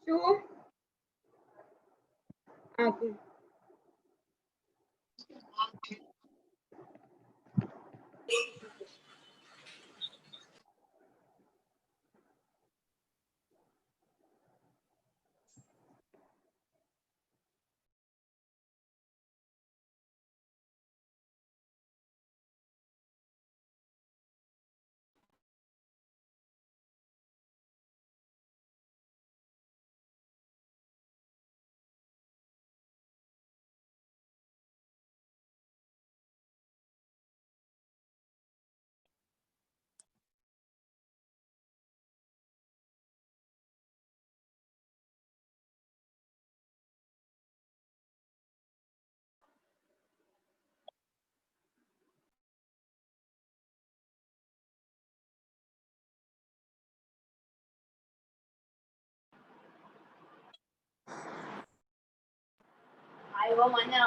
So, okay. Ayaw man niya.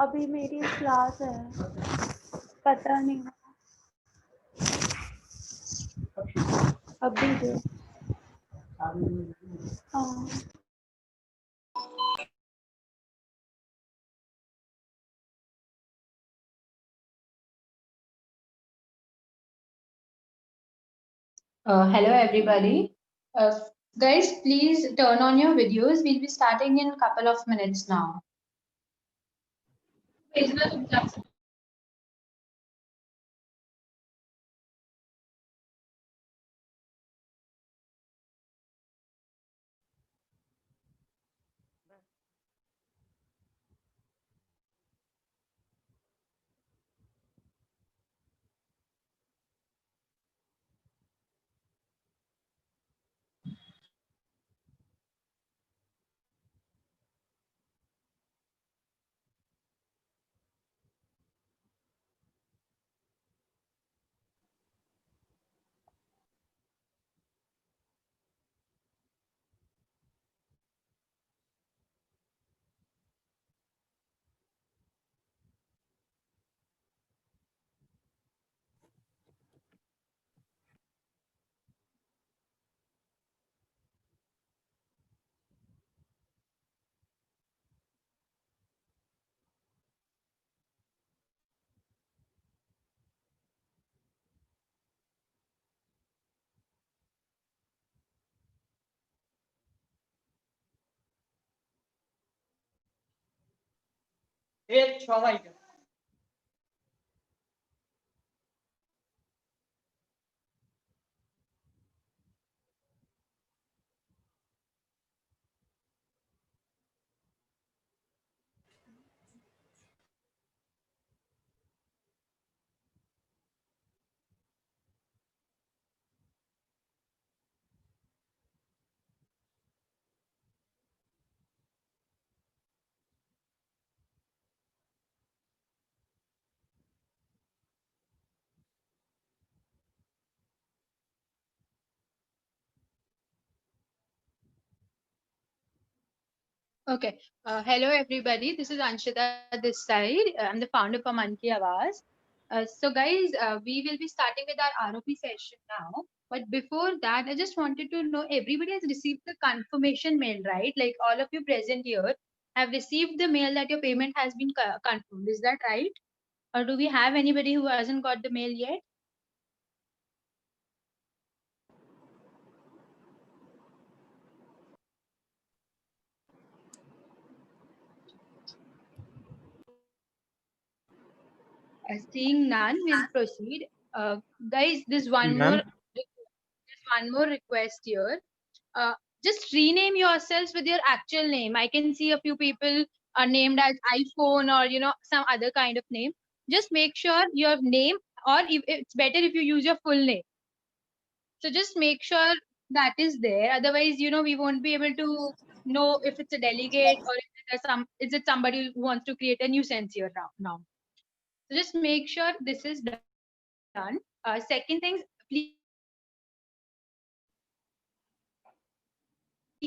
अभी मेरी class है, पता नहीं। अभी जो हाँ Hello everybody. Guys, please turn on your videos. We'll be starting in a couple of minutes now. Okay. Hello everybody. This is Anshita this side. I'm the founder for Man Ki Awaaz. So guys, we will be starting with our ROP session now. But before that, I just wanted to know everybody has received the confirmation mail, right? Like all of you present here have received the mail that your payment has been confirmed. Is that right? Or do we have anybody who hasn't got the mail yet? Seeing none, we'll proceed. Guys, there's one more request here. Just rename yourselves with your actual name. I can see a few people are named as iPhone or some other kind of name. Just make sure your name, or if, it's better if you use your full name. So just make sure that is there. Otherwise, we won't be able to know if it's a delegate or is it somebody who wants to create a nuisance here now. So just make sure this is done. Second thing, please,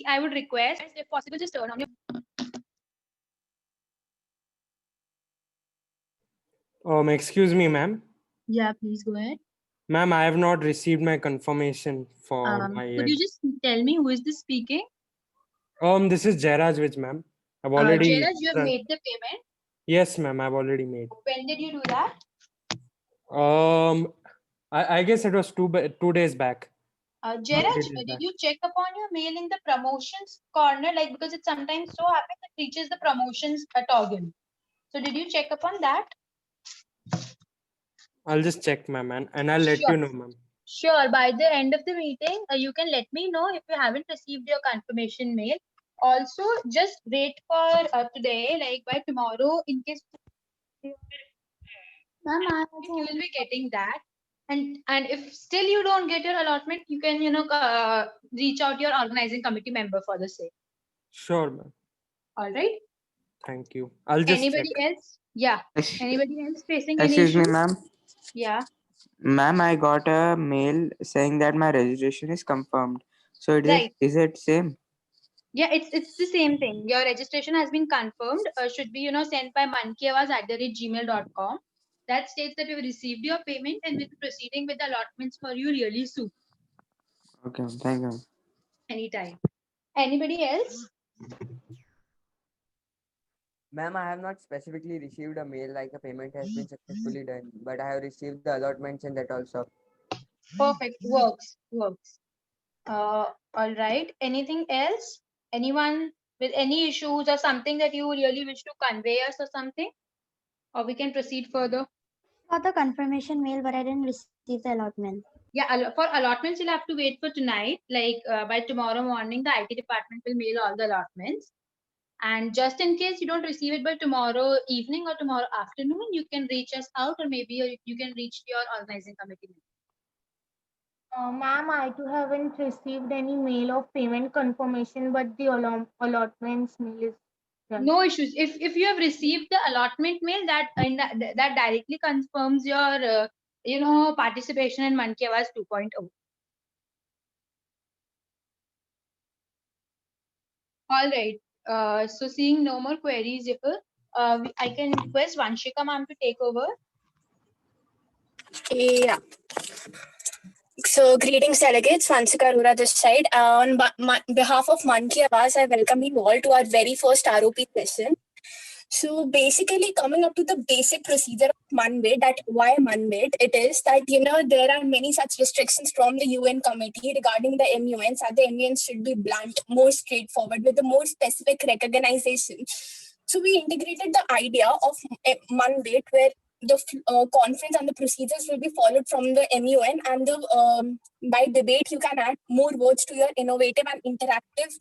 I would request, if possible, just turn on your. Excuse me, ma'am. Yeah, please go ahead. Ma'am, I have not received my confirmation for my. Could you just tell me who is this speaking? This is Jairaj, ma'am. I've already. Jairaj, you have made the payment. Yes, ma'am. I've already made. When did you do that? I guess it was 2 days back. Jairaj, 3 days did back. you check upon your mail in the promotions corner? Like, because it sometimes so happens it reaches the promotions toggle. So did you check upon that? I'll just check, ma'am, and I'll let Sure. you know, ma'am. Sure. By the end of the meeting, you can let me know if you haven't received your confirmation mail. Also, just wait for today, like by tomorrow, in case Ma'am, I you will also be getting that. And if still you don't get your allotment, you can reach out your organizing committee member for the same. Sure, ma'am. All right. Thank you. I'll just Anybody check. else? Yeah. Ex- Anybody else facing any Excuse me, issues? ma'am. Yeah. Ma'am, I got a mail saying that my registration is confirmed. So Right. is it same? Yeah, it's the same thing. Your registration has been confirmed. Should be sent by mankiawaz@gmail.com. That states that you've received your payment and will be proceeding with the allotments for you really soon. Okay, thank you. Anytime. Anybody else? Ma'am, I have not specifically received a mail like a payment has been successfully done, but I have received the allotments and that also. Perfect. Works. Works. All right. Anything else? Anyone with any issues or something that you really wish to convey us or something? Or we can proceed further. got the confirmation mail, but I didn't receive the allotment. Yeah, for allotments, you'll have to wait for tonight. Like by tomorrow morning, the IT department will mail all the allotments. And just in case you don't receive it by tomorrow evening or tomorrow afternoon, you can reach us out, or maybe you can reach your organizing committee. Ma'am, I too haven't received any mail of payment confirmation, but the allotments mail is done. No issues. If you have received the allotment mail, that directly confirms your participation in Mann Ki Awaaz 2.0. All right. So seeing no more queries here, I can request Vanshika ma'am to take over. Yeah. So, greetings, delegates. Vanshika Arora this side. On behalf of Mann Ki Awaaz, I welcome you all to our very first ROP session. So, basically, coming up to the basic procedure of Manbid, that why Manbid, it is that, there are many such restrictions from the UN committee regarding the MUNs, that the MUNs should be blunt, more straightforward, with a more specific recognition. So, we integrated the idea of Manbid, where the conference and the procedures will be followed from the MUN, and by debate you can add more words to your innovative and interactive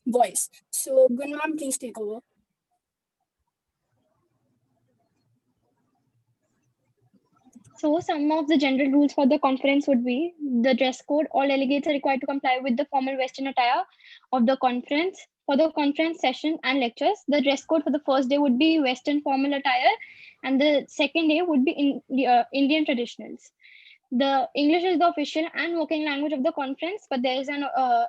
voice. So, Gun ma'am, please take over. So some of the general rules for the conference would be the dress code. All delegates are required to comply with the formal Western attire of the conference. For the conference session and lectures, the dress code for the first day would be Western formal attire, and the second day would be Indian traditionals. The English is the official and working language of the conference, but there is an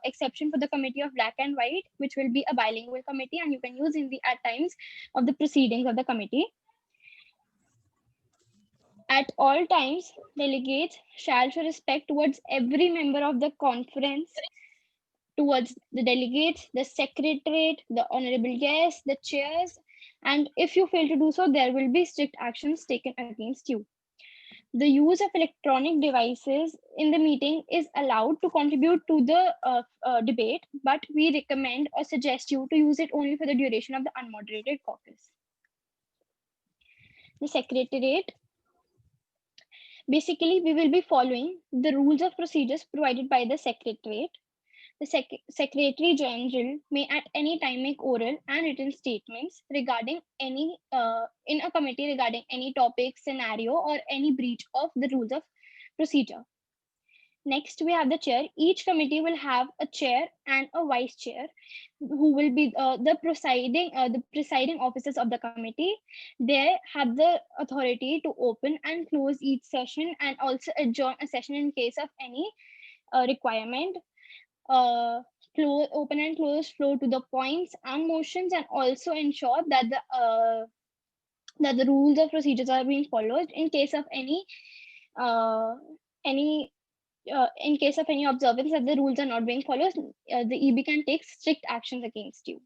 exception for the Committee of Black and White, which will be a bilingual committee, and you can use Hindi at times of the proceedings of the committee. At all times, delegates shall show respect towards every member of the conference, towards the delegates, the secretariat, the honorable guests, the chairs, and if you fail to do so, there will be strict actions taken against you. The use of electronic devices in the meeting is allowed to contribute to the debate, but we recommend or suggest you to use it only for the duration of the unmoderated caucus. The secretariat. Basically, we will be following the rules of procedures provided by the Secretariat. The Secretary General may at any time make oral and written statements regarding any, in a committee regarding any topic, scenario, or any breach of the rules of procedure. Next, we have the chair. Each committee will have a chair and a vice chair, who will be the presiding officers of the committee. They have the authority to open and close each session, and also adjourn a session in case of any requirement. Open and close flow to the points and motions, and also ensure that the rules of procedures are being followed. In case of any in case of any observance that the rules are not being followed, the EB can take strict actions against you.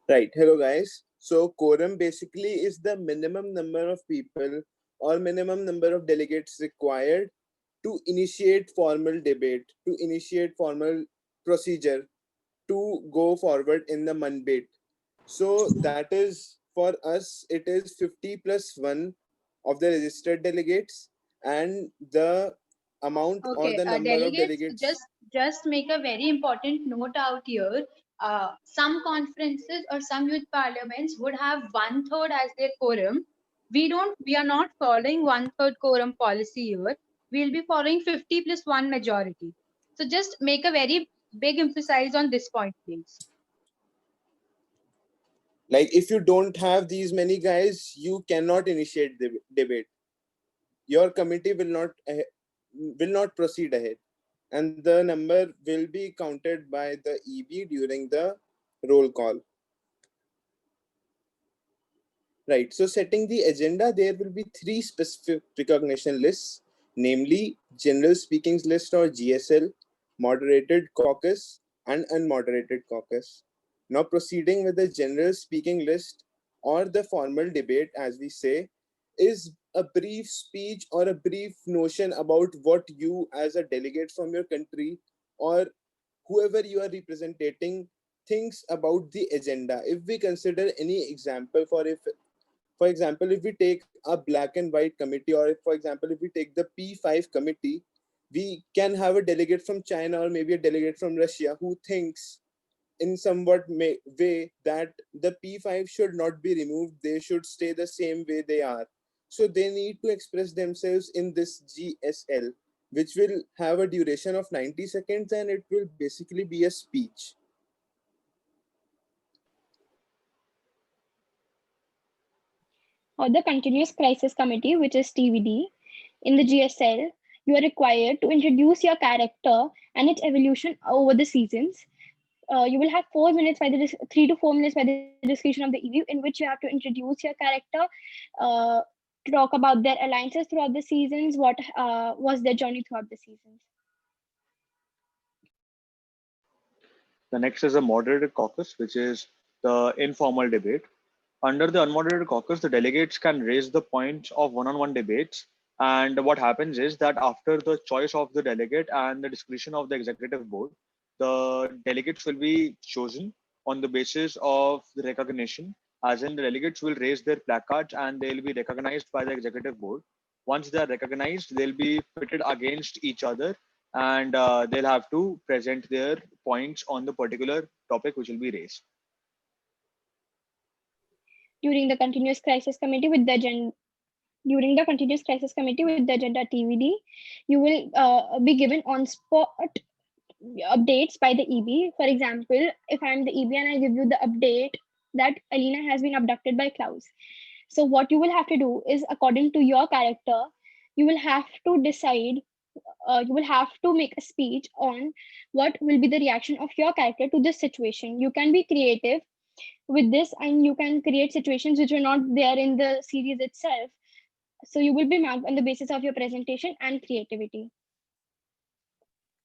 Right. Hello, guys. So quorum basically is the minimum number of people or minimum number of delegates required to initiate formal debate, to initiate formal procedure, to go forward in the manbate. So that is, for us, it is 50 plus 1 of the registered delegates, and the amount or Okay, the number of delegates, delegates. just make a very important note out here. Some conferences or some youth parliaments would have 1/3 as their quorum. We are not following 1/3 quorum policy here. We'll be following 50 plus 1 majority. So just make a very big emphasis on this point, please. Like if you don't have these many guys, you cannot initiate the debate. Your committee will not proceed ahead, and the number will be counted by the EB during the roll call. Right, so setting the agenda, there will be 3 specific recognition lists, namely General Speakings List or GSL, Moderated Caucus, and Unmoderated Caucus. Now proceeding with the General Speaking List or the formal debate, as we say, is a brief speech or a brief notion about what you as a delegate from your country or whoever you are representing thinks about the agenda. If we consider any example, for example, if we take a black and white committee, or if, for example, if we take the P5 committee, we can have a delegate from China or maybe a delegate from Russia who thinks in somewhat way that the P5 should not be removed. They should stay the same way they are. So they need to express themselves in this GSL, which will have a duration of 90 seconds and it will basically be a speech. Or the Continuous Crisis Committee, which is TVD. In the GSL, you are required to introduce your character and its evolution over the seasons. You will have 4 minutes by the 3 to 4 minutes by the discussion of the EV, in which you have to introduce your character, to talk about their alliances throughout the seasons, what was their journey throughout the seasons. The next is a moderated caucus, which is the informal debate. Under the unmoderated caucus, the delegates can raise the points of one-on-one debates. And what happens is that after the choice of the delegate and the discretion of the executive board, the delegates will be chosen on the basis of the recognition, as in the delegates will raise their placards and they'll be recognized by the executive board. Once they are recognized, they'll be pitted against each other, and they'll have to present their points on the particular topic which will be raised. During the Continuous Crisis Committee with the agenda TVD, you will be given on-spot updates by the EB. For example, if I'm the EB and I give you the update that Alina has been abducted by Klaus. So what you will have to do is, according to your character, you will have to decide, you will have to make a speech on what will be the reaction of your character to this situation. You can be creative with this and you can create situations which are not there in the series itself. So you will be marked on the basis of your presentation and creativity.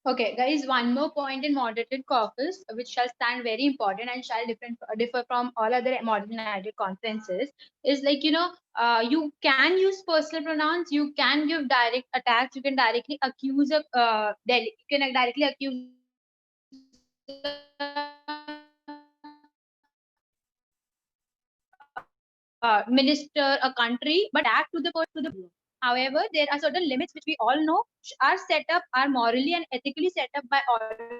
Okay, guys, one more point in moderated caucus, which shall stand very important and shall differ from all other moderated conferences, is like, you can use personal pronouns, you can give direct attacks, you can directly accuse minister, a country, but act to the person. However, there are certain limits which we all know are set up, are morally and ethically set up by all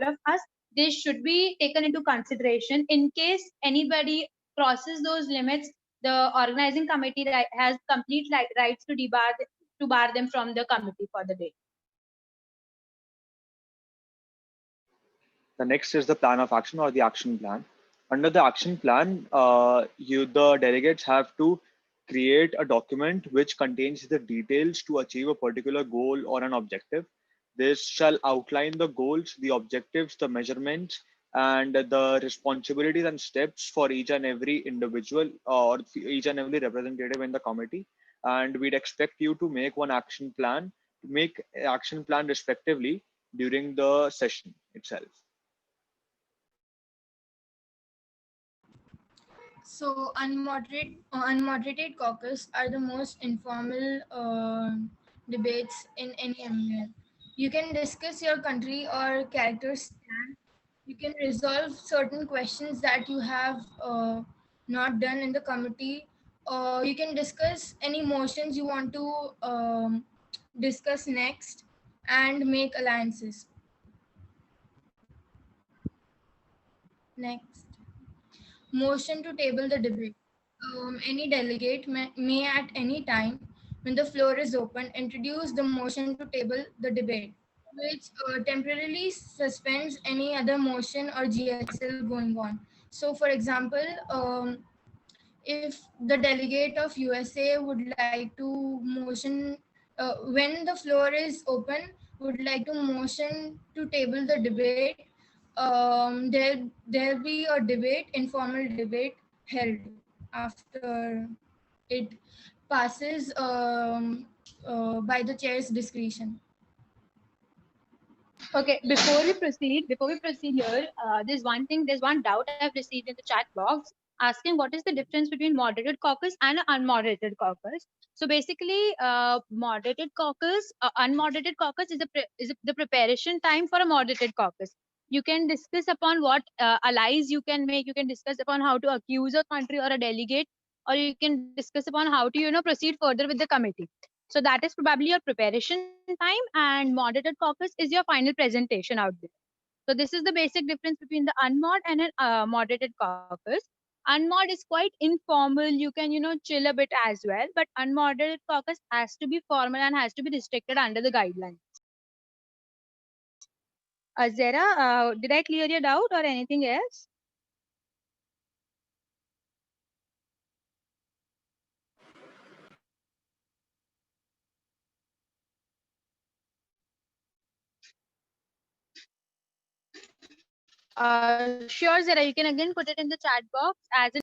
of us. They should be taken into consideration. In case anybody crosses those limits, the organizing committee has complete rights to bar them from the committee for the day. The next is the plan of action or the action plan. Under the action plan, the delegates have to create a document which contains the details to achieve a particular goal or an objective. This shall outline the goals, the objectives, the measurements, and the responsibilities and steps for each and every individual or each and every representative in the committee. And we'd expect you to make one action plan, respectively during the session itself. So unmoderated caucus are the most informal debates in any MUN. You can discuss your country or character's stand. You can resolve certain questions that you have not done in the committee. You can discuss any motions you want to discuss next and make alliances. Next. Motion to table the debate. Any delegate may at any time, when the floor is open, introduce the motion to table the debate, which temporarily suspends any other motion or GSL going on. So, for example, if the delegate of USA would like to motion, when the floor is open, would like to motion to table the debate, there'll be a debate, informal debate held after it passes by the chair's discretion. Okay, before we proceed here, there's one doubt I've received in the chat box asking what is the difference between moderated caucus and unmoderated caucus. So basically, unmoderated caucus is the preparation time for a moderated caucus. You can discuss upon what allies you can make. You can discuss upon how to accuse a country or a delegate, or you can discuss upon how to proceed further with the committee. So that is probably your preparation time, and moderated caucus is your final presentation out there. So this is the basic difference between the unmod and an moderated caucus. Unmod is quite informal. You can, chill a bit as well. But unmoderated caucus has to be formal and has to be restricted under the guidelines. Zara, did I clear your doubt or anything else? Sure, Zara, you can again put it in the chat box as in.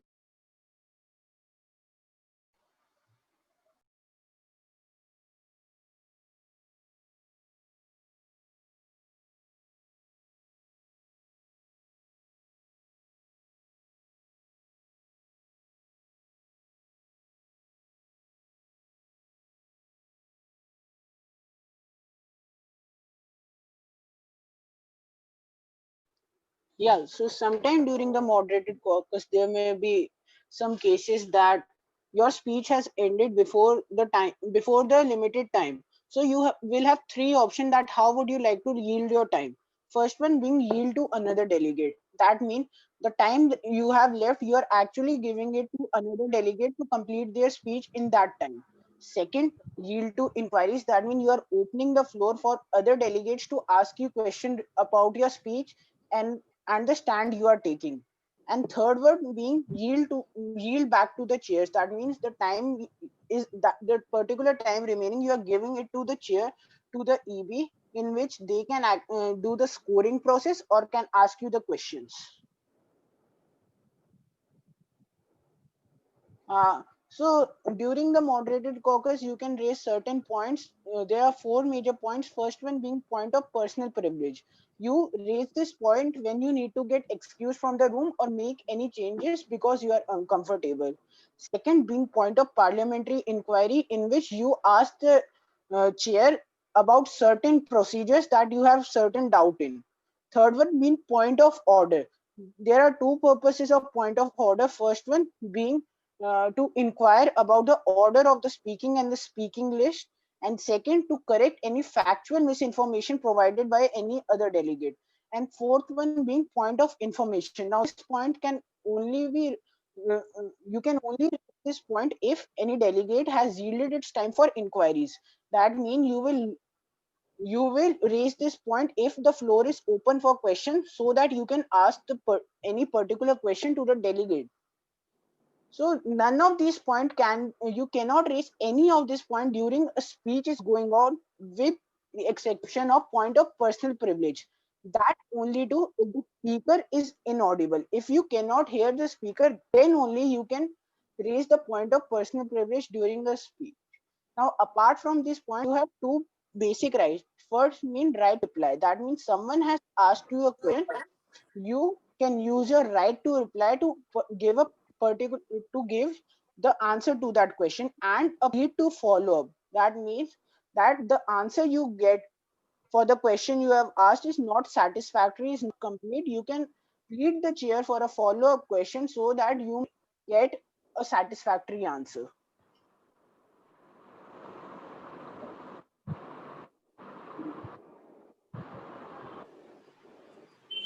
Yeah, so sometime during the moderated caucus, there may be some cases that your speech has ended before the limited time. So you will have three options that how would you like to yield your time. First one being yield to another delegate. That means the time that you have left, you are actually giving it to another delegate to complete their speech in that time. Second, yield to inquiries. That means you are opening the floor for other delegates to ask you questions about your speech and the stand you are taking. And third word being yield back to the chairs. That means the time is that the particular time remaining you are giving it to the chair, to the EB, in which they can do the scoring process or can ask you the questions. So during the moderated caucus, you can raise certain points. There are four major points. First one being point of personal privilege. You raise this point when you need to get excused from the room or make any changes because you are uncomfortable. Second being point of parliamentary inquiry, in which you ask the chair about certain procedures that you have certain doubt in. Third one being point of order. There are two purposes of point of order. First one being to inquire about the order of the speaking and the speaking list, and second, to correct any factual misinformation provided by any other delegate, and fourth one being point of information. Now this point can only be you can only reach this point if any delegate has yielded its time for inquiries. That means you will raise this point if the floor is open for questions, so that you can ask any particular question to the delegate. So none of these points you cannot raise any of this point during a speech is going on, with the exception of point of personal privilege. That only do if the speaker is inaudible. If you cannot hear the speaker, then only you can raise the point of personal privilege during the speech. Now, apart from this point, you have two basic rights. First mean right to reply. That means someone has asked you a question, you can use your right to reply to give a particular to give the answer to that question and a need to follow up. That means that the answer you get for the question you have asked is not satisfactory, is not complete. You can plead the chair for a follow-up question so that you get a satisfactory answer.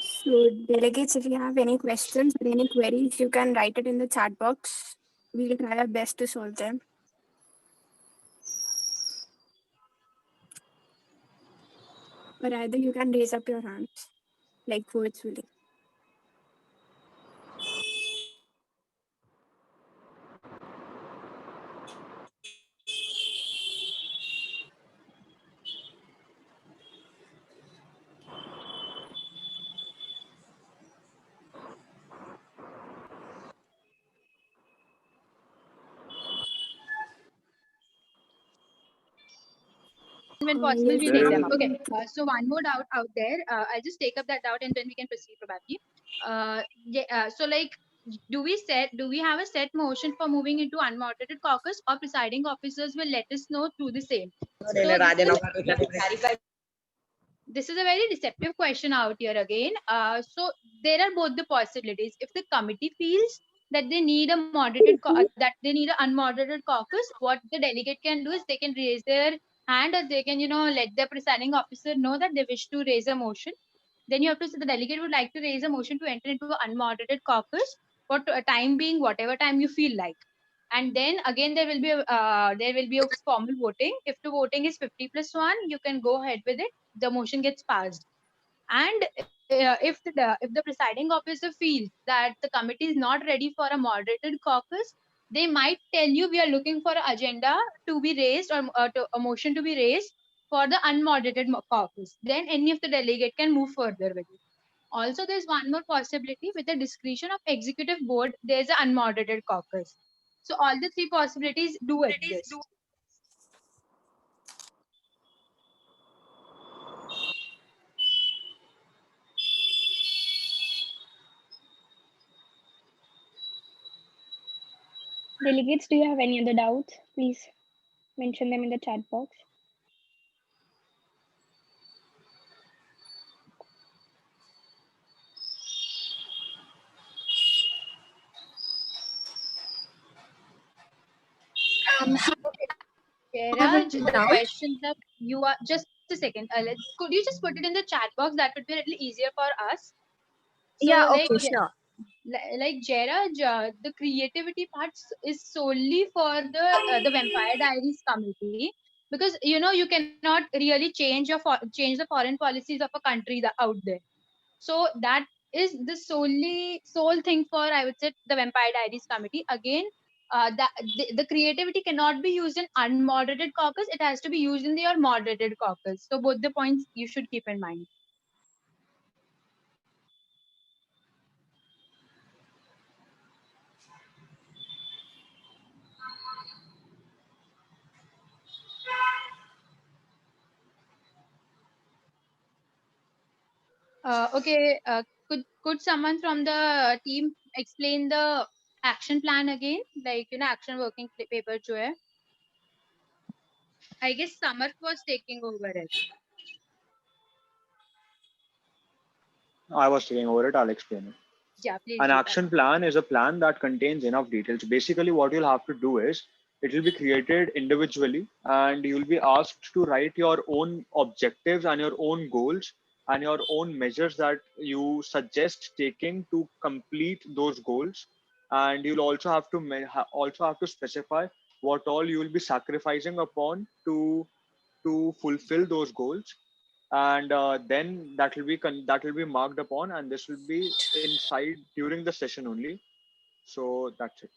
So, delegates, if you have any questions or any queries, you can write it in the chat box. We'll try our best to solve them. Or either you can raise up your hands, like virtually. When possible, Yes, we There take is them. a- Okay. So one more doubt out there. I'll just take up that doubt and then we can proceed probably. So like, do we have a set motion for moving into unmoderated caucus, or presiding officers will let us know through the same? So this is a very deceptive question out here again. So there are both the possibilities. If the committee feels that they need a that they need an unmoderated caucus, what the delegate can do is they can raise their hand, or they can let the presiding officer know that they wish to raise a motion. Then you have to say the delegate would like to raise a motion to enter into an unmoderated caucus for a time being, whatever time you feel like. And then again there will be a formal voting. If the voting is 50+1, you can go ahead with it. The motion gets passed. And if the presiding officer feels that the committee is not ready for a moderated caucus, they might tell you we are looking for an agenda to be raised, or a motion to be raised for the unmoderated caucus. Then any of the delegate can move further with it. Also, there's one more possibility. With the discretion of executive board, there's an unmoderated caucus. So all the three possibilities do exist. Delegates, do you have any other doubts? Please mention them in the chat box. Jairaj, the question that you are just a second. Could you just put it in the chat box? That would be a little easier for us. So, Yeah, like, okay, sure. like Jairaj, the creativity part is solely for the Vampire Diaries committee, because you cannot really change the foreign policies of a country out there. So that is the sole thing for, I would say, the Vampire Diaries committee. Again, the creativity cannot be used in unmoderated caucus. It has to be used in your moderated caucus. So both the points you should keep in mind. Okay, could someone from the team explain the action plan again? Like, action working paper जो है. I guess Samarth was taking over it. I was taking over it. I'll explain it. Yeah, please. An do that. action plan is a plan that contains enough details. Basically, what you'll have to do is it will be created individually, and you'll be asked to write your own objectives and your own goals and your own measures that you suggest taking to complete those goals. And you'll also have to specify what all you will be sacrificing upon to fulfill those goals, and then that will be marked upon, and this will be inside during the session only. So that's it.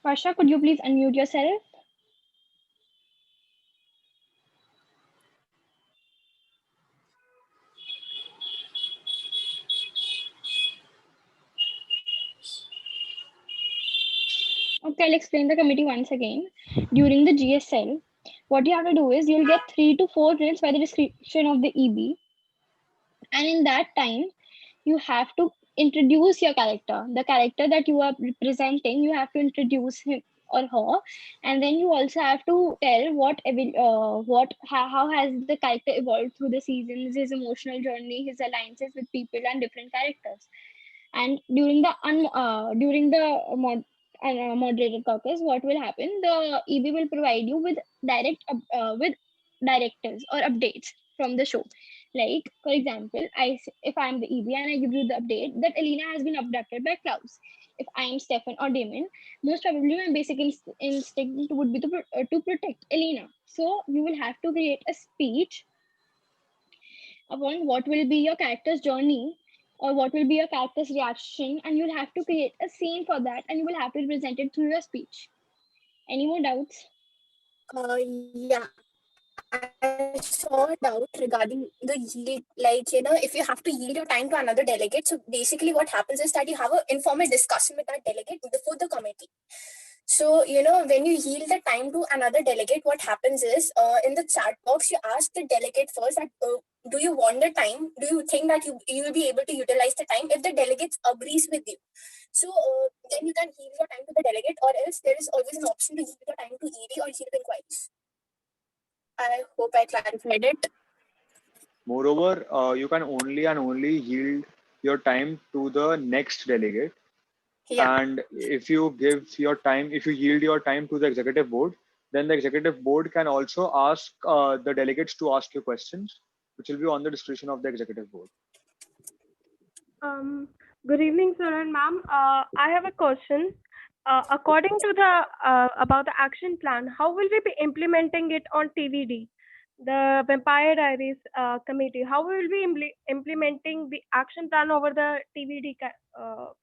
Varsha, could you please unmute yourself? Okay, I'll explain the committee once again. During the GSL, what you have to do is you'll get 3 to 4 minutes by the description of the EB, and in that time you have to introduce your character, the character that you are representing. You have to introduce him or her, and then you also have to tell how has the character evolved through the seasons, his emotional journey, his alliances with people and different characters. And during the moderated caucus, what will happen? The EB will provide you with directives or updates from the show. Like, for example, if I'm the EB and I give you the update that Elena has been abducted by Klaus. If I am Stefan or Damon, most probably my basic instinct would be to protect Elena. So you will have to create a speech upon what will be your character's journey or what will be your character's reaction, and you'll have to create a scene for that, and you will have to present it through your speech. Any more doubts? Yeah, I saw a doubt regarding the yield. Like, if you have to yield your time to another delegate, so basically what happens is that you have an informal discussion with that delegate before the committee. So, when you yield the time to another delegate, what happens is in the chat box, you ask the delegate first that do you want the time? Do you think that you will be able to utilize the time? If the delegate agrees with you, so then you can yield your time to the delegate, or else there is always an option to yield your time to ED or yield inquiries. I hope I clarified it. Moreover, you can only and only yield your time to the next delegate. Yeah. And if you yield your time to the executive board, then the executive board can also ask the delegates to ask you questions, which will be on the discretion of the executive board. Good evening, sir and ma'am. I have a question. According to the about the action plan, how will we be implementing it on TVD, the Vampire Diaries committee? How will we be implementing the action plan over the TVD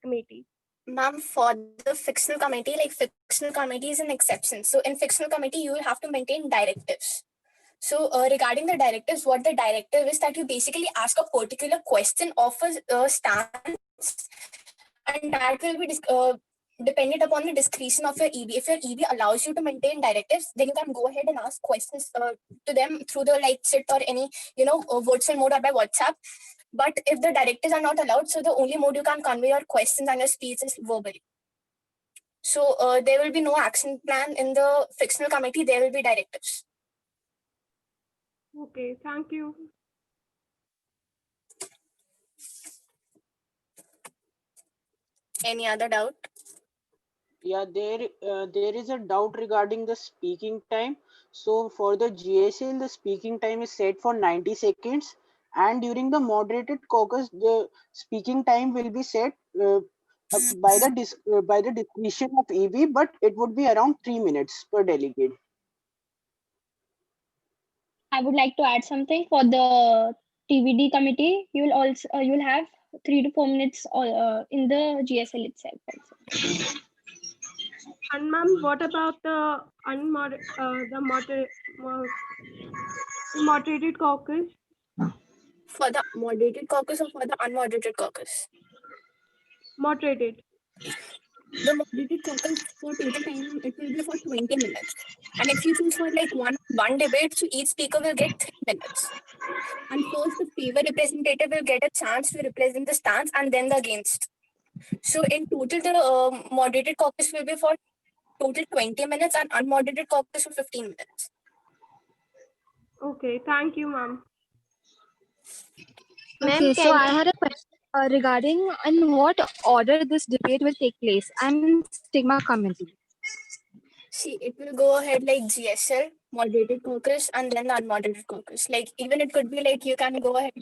committee? Ma'am, for the fictional committee, like fictional committee is an exception. So in fictional committee, you will have to maintain directives. So regarding the directives, what the directive is that you basically ask a particular question of a stance, and that will be dependent upon the discretion of your EB. If your EB allows you to maintain directives, then you can go ahead and ask questions to them through the chat or any virtual mode or by WhatsApp. But if the directives are not allowed, so the only mode you can convey your questions and your speech is verbally. So there will be no action plan in the fictional committee. There will be directives. Okay, thank you. Any other doubt? Yeah, there is a doubt regarding the speaking time. So for the GSL, the speaking time is set for 90 seconds, and during the moderated caucus, the speaking time will be set by the discretion of EB, but it would be around 3 minutes per delegate. I would like to add something for the TVD committee. You'll have 3 to 4 minutes in the GSL itself also. And ma'am, what about the moderated caucus? For the moderated caucus or for the unmoderated caucus? Moderated. The moderated caucus for total time, it will be for 20 minutes. And if you choose for one debate, so each speaker will get 3 minutes. And first, the favor representative will get a chance to represent the stance and then the against. So in total, the moderated caucus will be for total 20 minutes and unmoderated caucus for 15 minutes. Okay, thank you, ma'am. Okay, so I had a question regarding in what order this debate will take place. I'm in Stigma committee. See, it will go ahead like GSL, moderated caucus, and then the unmoderated caucus. Like, even it could be like you can go ahead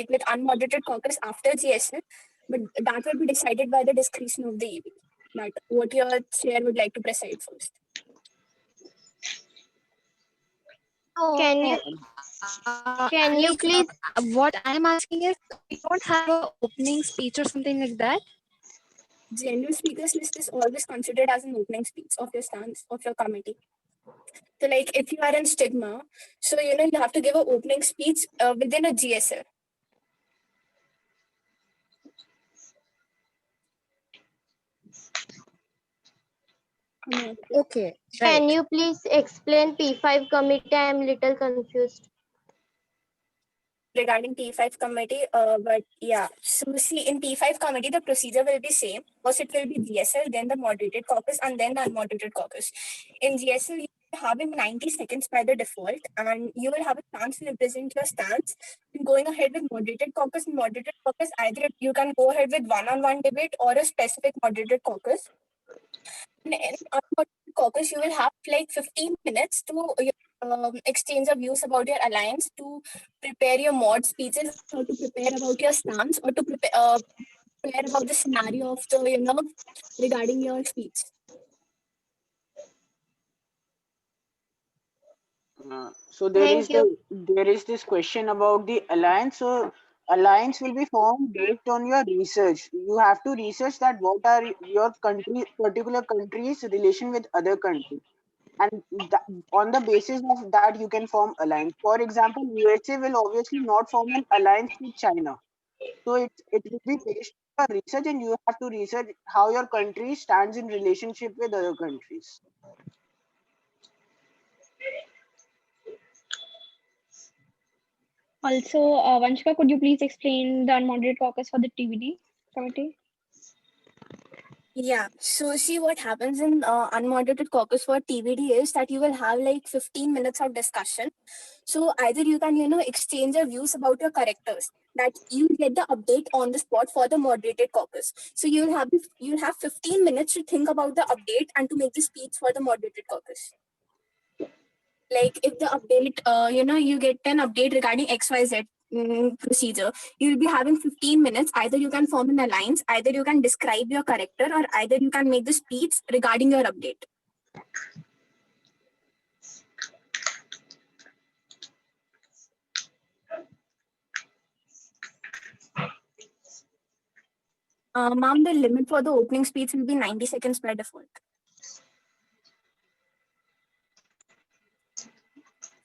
with unmoderated caucus after GSL, but that will be decided by the discretion of the EB. But what your chair would like to preside first. Can you please? What I'm asking is, we don't have an opening speech or something like that. General speakers list is always considered as an opening speech of your stance of your committee. So, like if you are in Stigma, so you have to give an opening speech within a GSL. Okay. Can Right. you please explain P5 committee? I am little confused. Regarding P5 committee, but yeah, so see, in P5 committee, the procedure will be same. First, it will be GSL, then the moderated caucus, and then the unmoderated caucus. In GSL, you will have in 90 seconds by the default, and you will have a chance to represent your stance. In going ahead with moderated caucus, either you can go ahead with one-on-one debate or a specific moderated caucus. In unmoderated caucus, you will have like 15 minutes to exchange of views about your alliance, to prepare your mod speeches, or to prepare about your stance, or to prepare about the scenario of the, regarding your speech. So there Thank is you. there is this question about the alliance. So alliance will be formed based on your research. You have to research that what are your particular country's relation with other countries, and on the basis of that you can form alliance. For example, USA will obviously not form an alliance with China. So it will be based on your research, and you have to research how your country stands in relationship with other countries. Also, Vanshika, could you please explain the unmoderated caucus for the TVD committee? Yeah, so see what happens in unmoderated caucus for TVD is that you will have like 15 minutes of discussion. So either you can, exchange your views about your characters, that you get the update on the spot for the moderated caucus. So you'll have 15 minutes to think about the update and to make the speech for the moderated caucus. Like if the update, you get an update regarding XYZ procedure, you'll be having 15 minutes. Either you can form an alliance, either you can describe your character, or either you can make the speech regarding your update. Ma'am, the limit for the opening speech will be 90 seconds by default.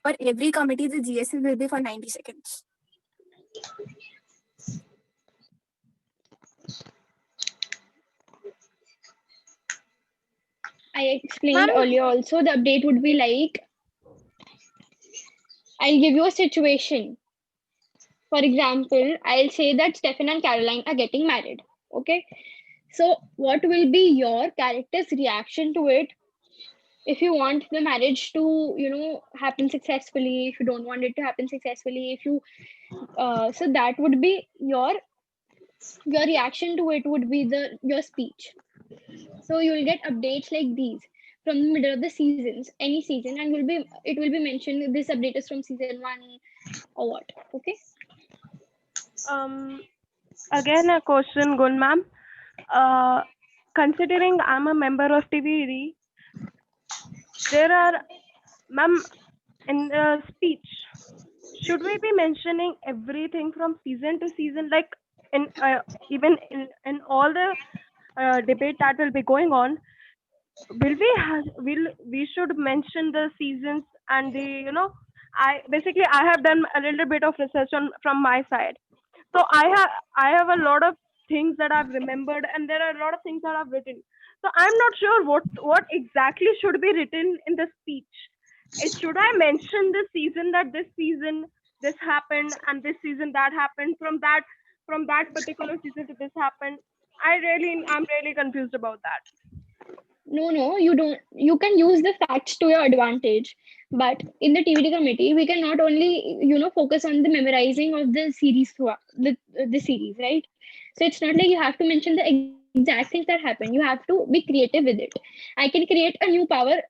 For every committee, the GSL will be for 90 seconds. I explained earlier also, the update would be like, I'll give you a situation. For example, I'll say that Stefan and Caroline are getting married. Okay. So what will be your character's reaction to it? If you want the marriage to, happen successfully, if you don't want it to happen successfully, if you, so that would be your reaction to it would be your speech. So you will get updates like these from the middle of the seasons, any season, and it will be mentioned this update is from season 1 or what. Okay. Again a question, Gun ma'am. Considering I'm a member of TVD, there are, ma'am, in the speech, should we be mentioning everything from season to season, like in even in all the debate that will be going on? We should mention the seasons and the, I have done a little bit of research from my side. So I have a lot of things that I've remembered, and there are a lot of things that I've written. So I'm not sure what exactly should be written in the speech. Should I mention the season, that this season this happened and this season that happened, from that particular season to this happened? I'm really confused about that. No, you don't. You can use the facts to your advantage, but in the TVD committee, we can not only focus on the memorizing of the series throughout the series, right? So it's not like you have to mention the exact things that happen. You have to be creative with it. I can create a new power,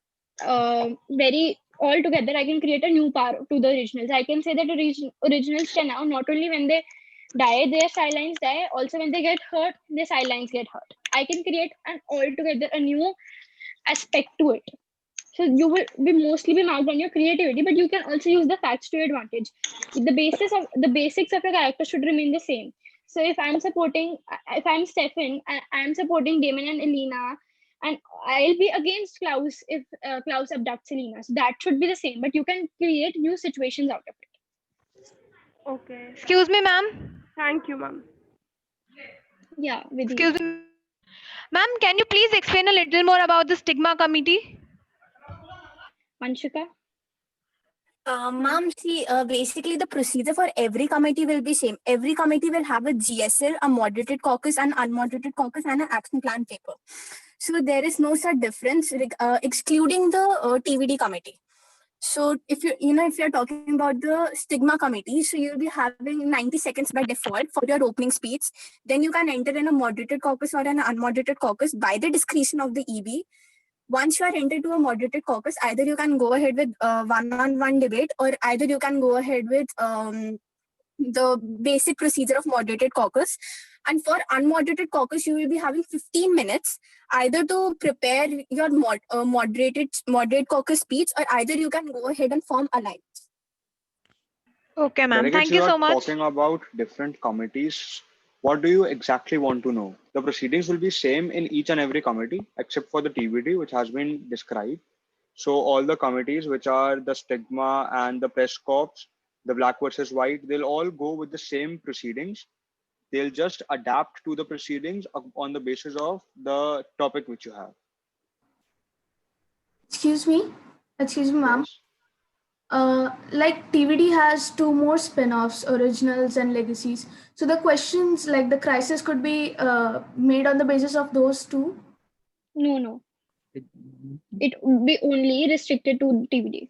very altogether. I can create a new power to the originals. I can say that originals can now not only when they die, their sidelines die. Also, when they get hurt, their sidelines get hurt. I can create an altogether a new aspect to it. So you will be mostly be marked on your creativity, but you can also use the facts to your advantage. The basics of your character should remain the same. So if I'm Stefan, I'm supporting Damon and Elena, and I'll be against Klaus if Klaus abducts Elena. So that should be the same, but you can create new situations out of it. Okay. Excuse me, ma'am. Thank you, ma'am. Yeah, Vidhi. Excuse me. Ma'am, can you please explain a little more about the stigma committee? Manshika? Ma'am, see, basically the procedure for every committee will be same. Every committee will have a GSL, a moderated caucus, an unmoderated caucus, and an action plan paper. So there is no such difference, excluding the TVD committee. So if if you're talking about the stigma committee, so you'll be having 90 seconds by default for your opening speech. Then you can enter in a moderated caucus or an unmoderated caucus by the discretion of the EB. Once you are entered to a moderated caucus, either you can go ahead with one-on-one debate, or either you can go ahead with the basic procedure of moderated caucus. And for unmoderated caucus, you will be having 15 minutes either to prepare your moderate caucus speech, or either you can go ahead and form alliance. Okay, ma'am. Delegates, Thank you so much. Talking about different committees. What do you exactly want to know? The proceedings will be same in each and every committee except for the TVD, which has been described. So all the committees, which are the stigma and the press corps, the black versus white, they'll all go with the same proceedings. They'll just adapt to the proceedings on the basis of the topic which you have. Excuse me, ma'am. Like TVD has 2 more spin-offs, originals and legacies. So the questions like the crisis could be made on the basis of those two? No. It would be only restricted to TVD.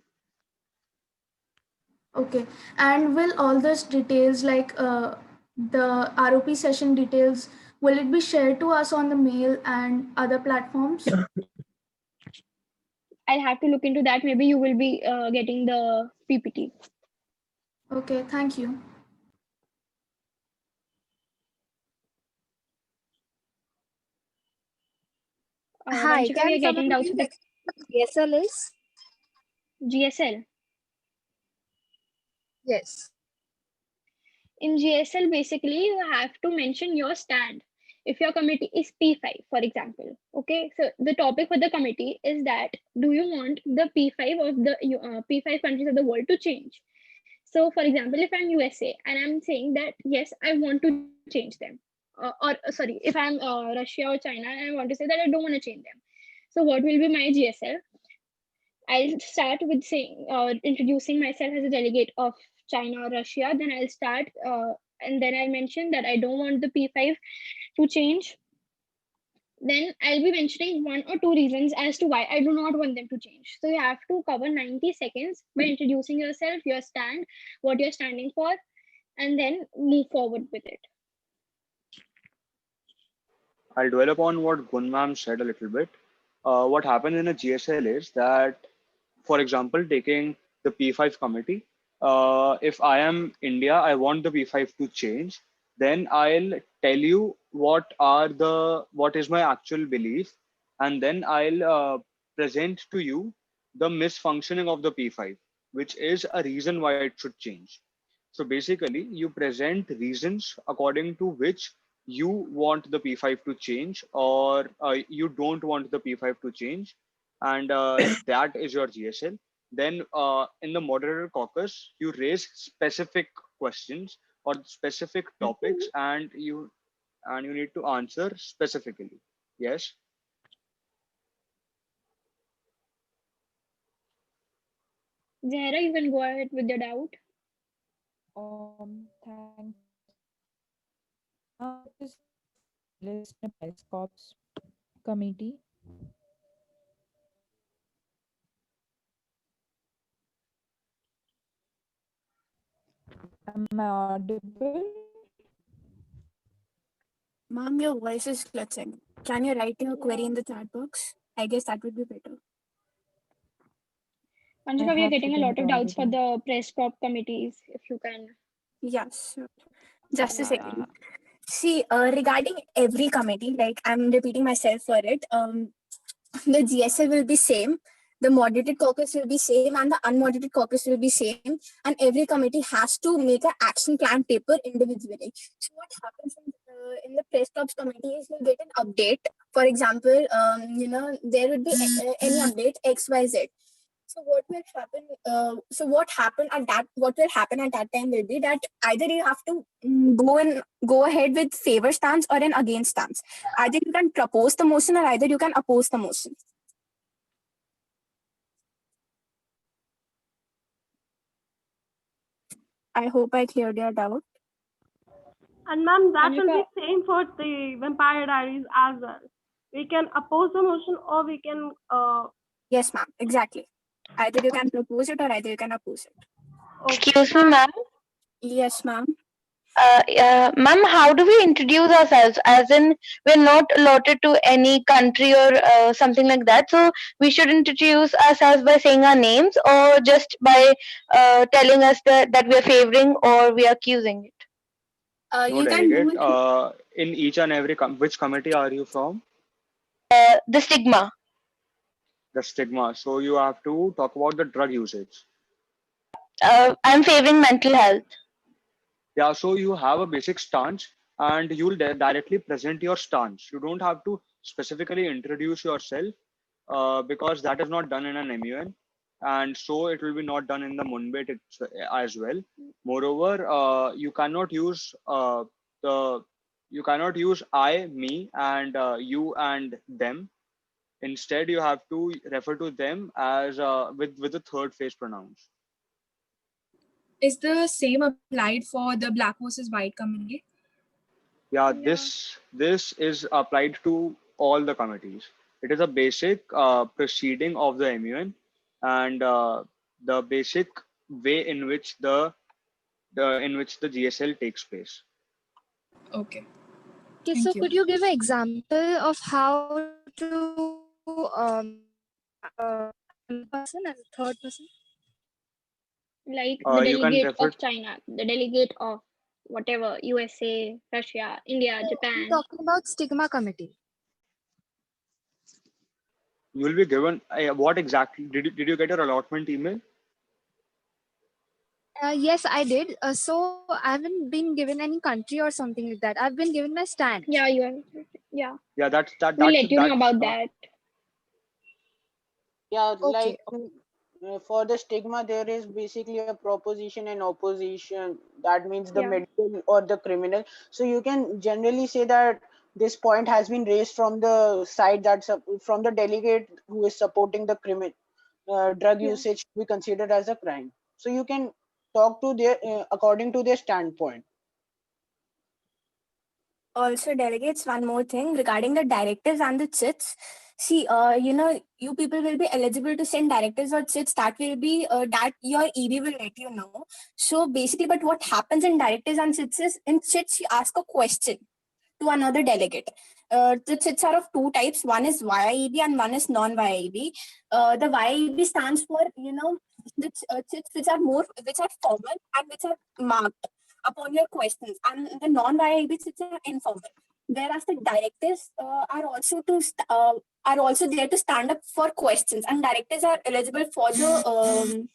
Okay. And will all those details like the ROP session details, will it be shared to us on the mail and other platforms? I'll have to look into that. Maybe you will be getting the PPT. Okay, thank you. Hi, Vanshika, we are getting doubts with GSL is? GSL. Yes. In GSL, basically, you have to mention your stand. If your committee is P5, for example, okay, so the topic for the committee is that do you want the P5 of the P5 countries of the world to change? So, for example, if I'm USA and I'm saying that yes, I want to change them, sorry, if I'm Russia or China and I want to say that I don't want to change them. So, what will be my GSL? I'll start with saying introducing myself as a delegate of China or Russia. Then I'll start and then I'll mention that I don't want the P5 to change. Then I'll be mentioning 1 or 2 reasons as to why I do not want them to change. So you have to cover 90 seconds by introducing yourself, your stand, what you're standing for, and then move forward with it. I'll dwell upon what Gunmam said a little bit. What happens in a GSL is that, for example, taking the P5 committee, if I am India, I want the P5 to change, then I'll tell you what is my actual belief, and then I'll present to you the misfunctioning of the P5, which is a reason why it should change. So basically, you present reasons according to which you want the P5 to change, or you don't want the P5 to change, and that is your GSL. Then in the moderator caucus, you raise specific questions or specific topics, and you need to answer specifically. Yes. Zahra, you can go ahead with your doubt. Thanks. This list the press corps committee. Am I audible? Ma'am, your voice is clutching. Can you write your query in the chat box? I guess that would be better. Vanshika, we are getting a lot of doubts for the press corp committees, if you can. Yes, sure. Just a second. See, regarding every committee, like I'm repeating myself for it, the GSL will be same, the moderated caucus will be same, and the unmoderated caucus will be same, and every committee has to make an action plan paper individually. So what happens in the press corps committee is you get an update. For example, there would be any update XYZ. So what will happen? What will happen at that time will be that either you have to go ahead with favor stance or an against stance. Either you can propose the motion or either you can oppose the motion. I hope I cleared your doubt. And ma'am, that will be same for the Vampire Diaries as well. We can oppose the motion or we can. Yes, ma'am. Exactly. Either you can propose it or either you can oppose it. Excuse me, ma'am. Yes, ma'am. Ma'am, how do we introduce ourselves? As in, we're not allotted to any country or something like that. So we should introduce ourselves by saying our names or just by telling us that we are favoring or we are accusing it. No, You can delegate. do In each and every which committee are you from? The stigma. The stigma. So you have to talk about the drug usage. I'm favoring mental health. Yeah, so you have a basic stance and you'll directly present your stance. You don't have to specifically introduce yourself because that is not done in an MUN, and so it will be not done in the Munbet as well. Moreover, you cannot use I, me, and you and them. Instead, you have to refer to them as with the third phase pronouns. Is the same applied for the Black versus White committee? Yeah, this is applied to all the committees. It is a basic proceeding of the MUN and the basic way in which the GSL takes place. Okay. Thank Okay, so you. could you give an example of how to person as a third person? Like the You can delegate refer. of China, the delegate of whatever, USA, Russia, India, I'm Japan. talking about stigma committee. You will be given what exactly did you get your allotment email? Yes, I did. So I haven't been given any country or something like that. I've been given my stand. Yeah, you are. Yeah. Yeah, that's We'll let you know about that. Yeah, Okay. like for the stigma, there is basically a proposition and opposition. That means the Yeah. medical or the criminal. So you can generally say that this point has been raised from the side that's from the delegate who is supporting the drug Yeah. usage to be considered as a crime. So you can talk to their according to their standpoint. Also, delegates, one more thing regarding the directives and the chits. See, you people will be eligible to send directives or chits. That will be that your EB will let you know. So basically, but what happens in directives and chits is in chits you ask a question to another delegate. The chits are of two types. One is YIEB and one is non-YIEB. The YIEB stands for the chits which are formal and which are marked upon your questions, and the non-YIB chits are informal. Whereas the directives are also there to stand up for questions, and directives are eligible for the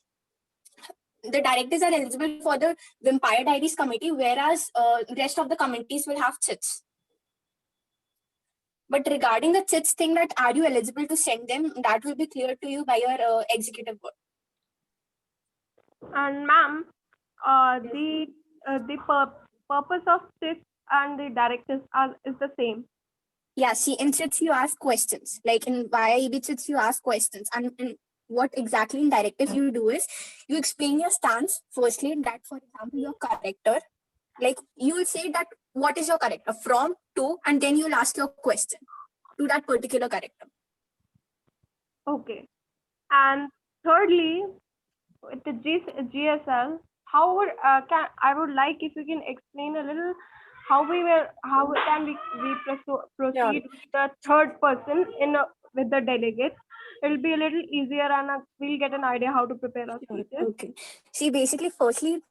directives are eligible for the Vampire Diaries committee, whereas rest of the committees will have chits. But regarding the chits thing, that are you eligible to send them, that will be clear to you by your executive board. And ma'am, the purpose of chits and the directives is the same. Yeah, see, in chits you ask questions. Like in YIB chits you ask questions, and what exactly in directive you do is you explain your stance. Firstly, that for example your character, like you will say that what is your character from to, and then you'll ask your question to that particular character. Okay. And thirdly, with the GSL, how would I would like if you can explain a little how can we proceed with the third person with the delegates. It'll be a little easier and we'll get an idea how to prepare our speeches. Okay. See, basically,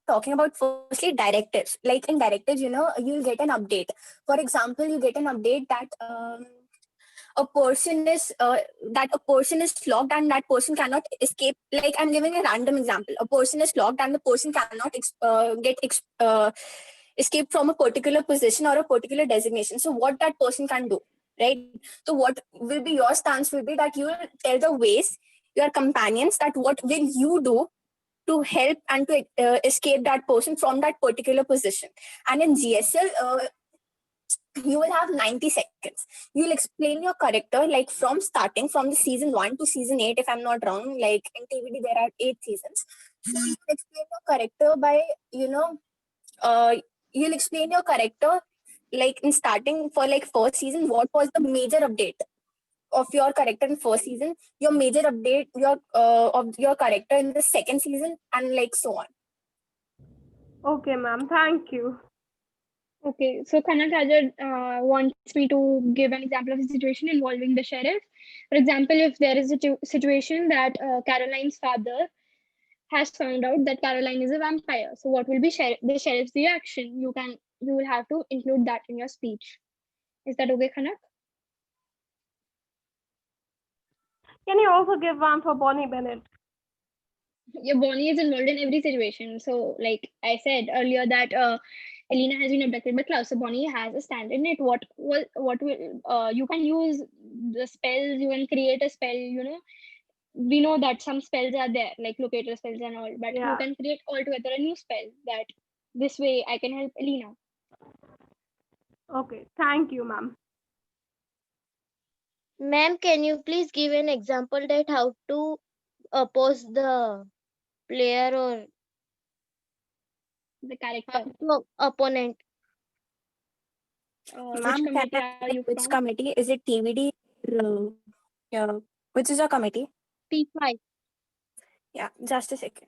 talking about directives. Like in directives, you'll get an update. For example, you get an update that a person is locked and that person cannot escape. Like I'm giving a random example. A person is locked and the person cannot escape from a particular position or a particular designation. So what that person can do, right? So what will be your stance will be that you will tell the ways your companions, that what will you do to help and to escape that person from that particular position. And in GSL, you will have 90 seconds. You'll explain your character like from starting from the season 1 to season 8, if I'm not wrong. Like in TVD, there are 8 seasons. So you explain your character by, you'll explain your character like in starting for like first season, what was the major update of your character in first season, your major update of your character in the second season, and like so on. Okay, ma'am. Thank you. Okay, so Kanak Hajar wants me to give an example of a situation involving the sheriff. For example, if there is a situation that Caroline's father has found out that Caroline is a vampire, so what will be the sheriff's reaction? You will have to include that in your speech. Is that okay, Kanak? Can you also give one for Bonnie Bennett? Yeah, Bonnie is involved in every situation. So, like I said earlier, that Elena has been abducted by Klaus. So Bonnie has a stand in it. What will you can use the spells. You can create a spell. We know that some spells are there, like locator spells and all. But you can create altogether a new spell. That this way I can help Elena. Okay, thank you, ma'am. Ma'am, can you please give an example that how to oppose the player or the character opponent? Ma'am, which committee? Is it TVD? Which is your committee? P5. Yeah, just a second.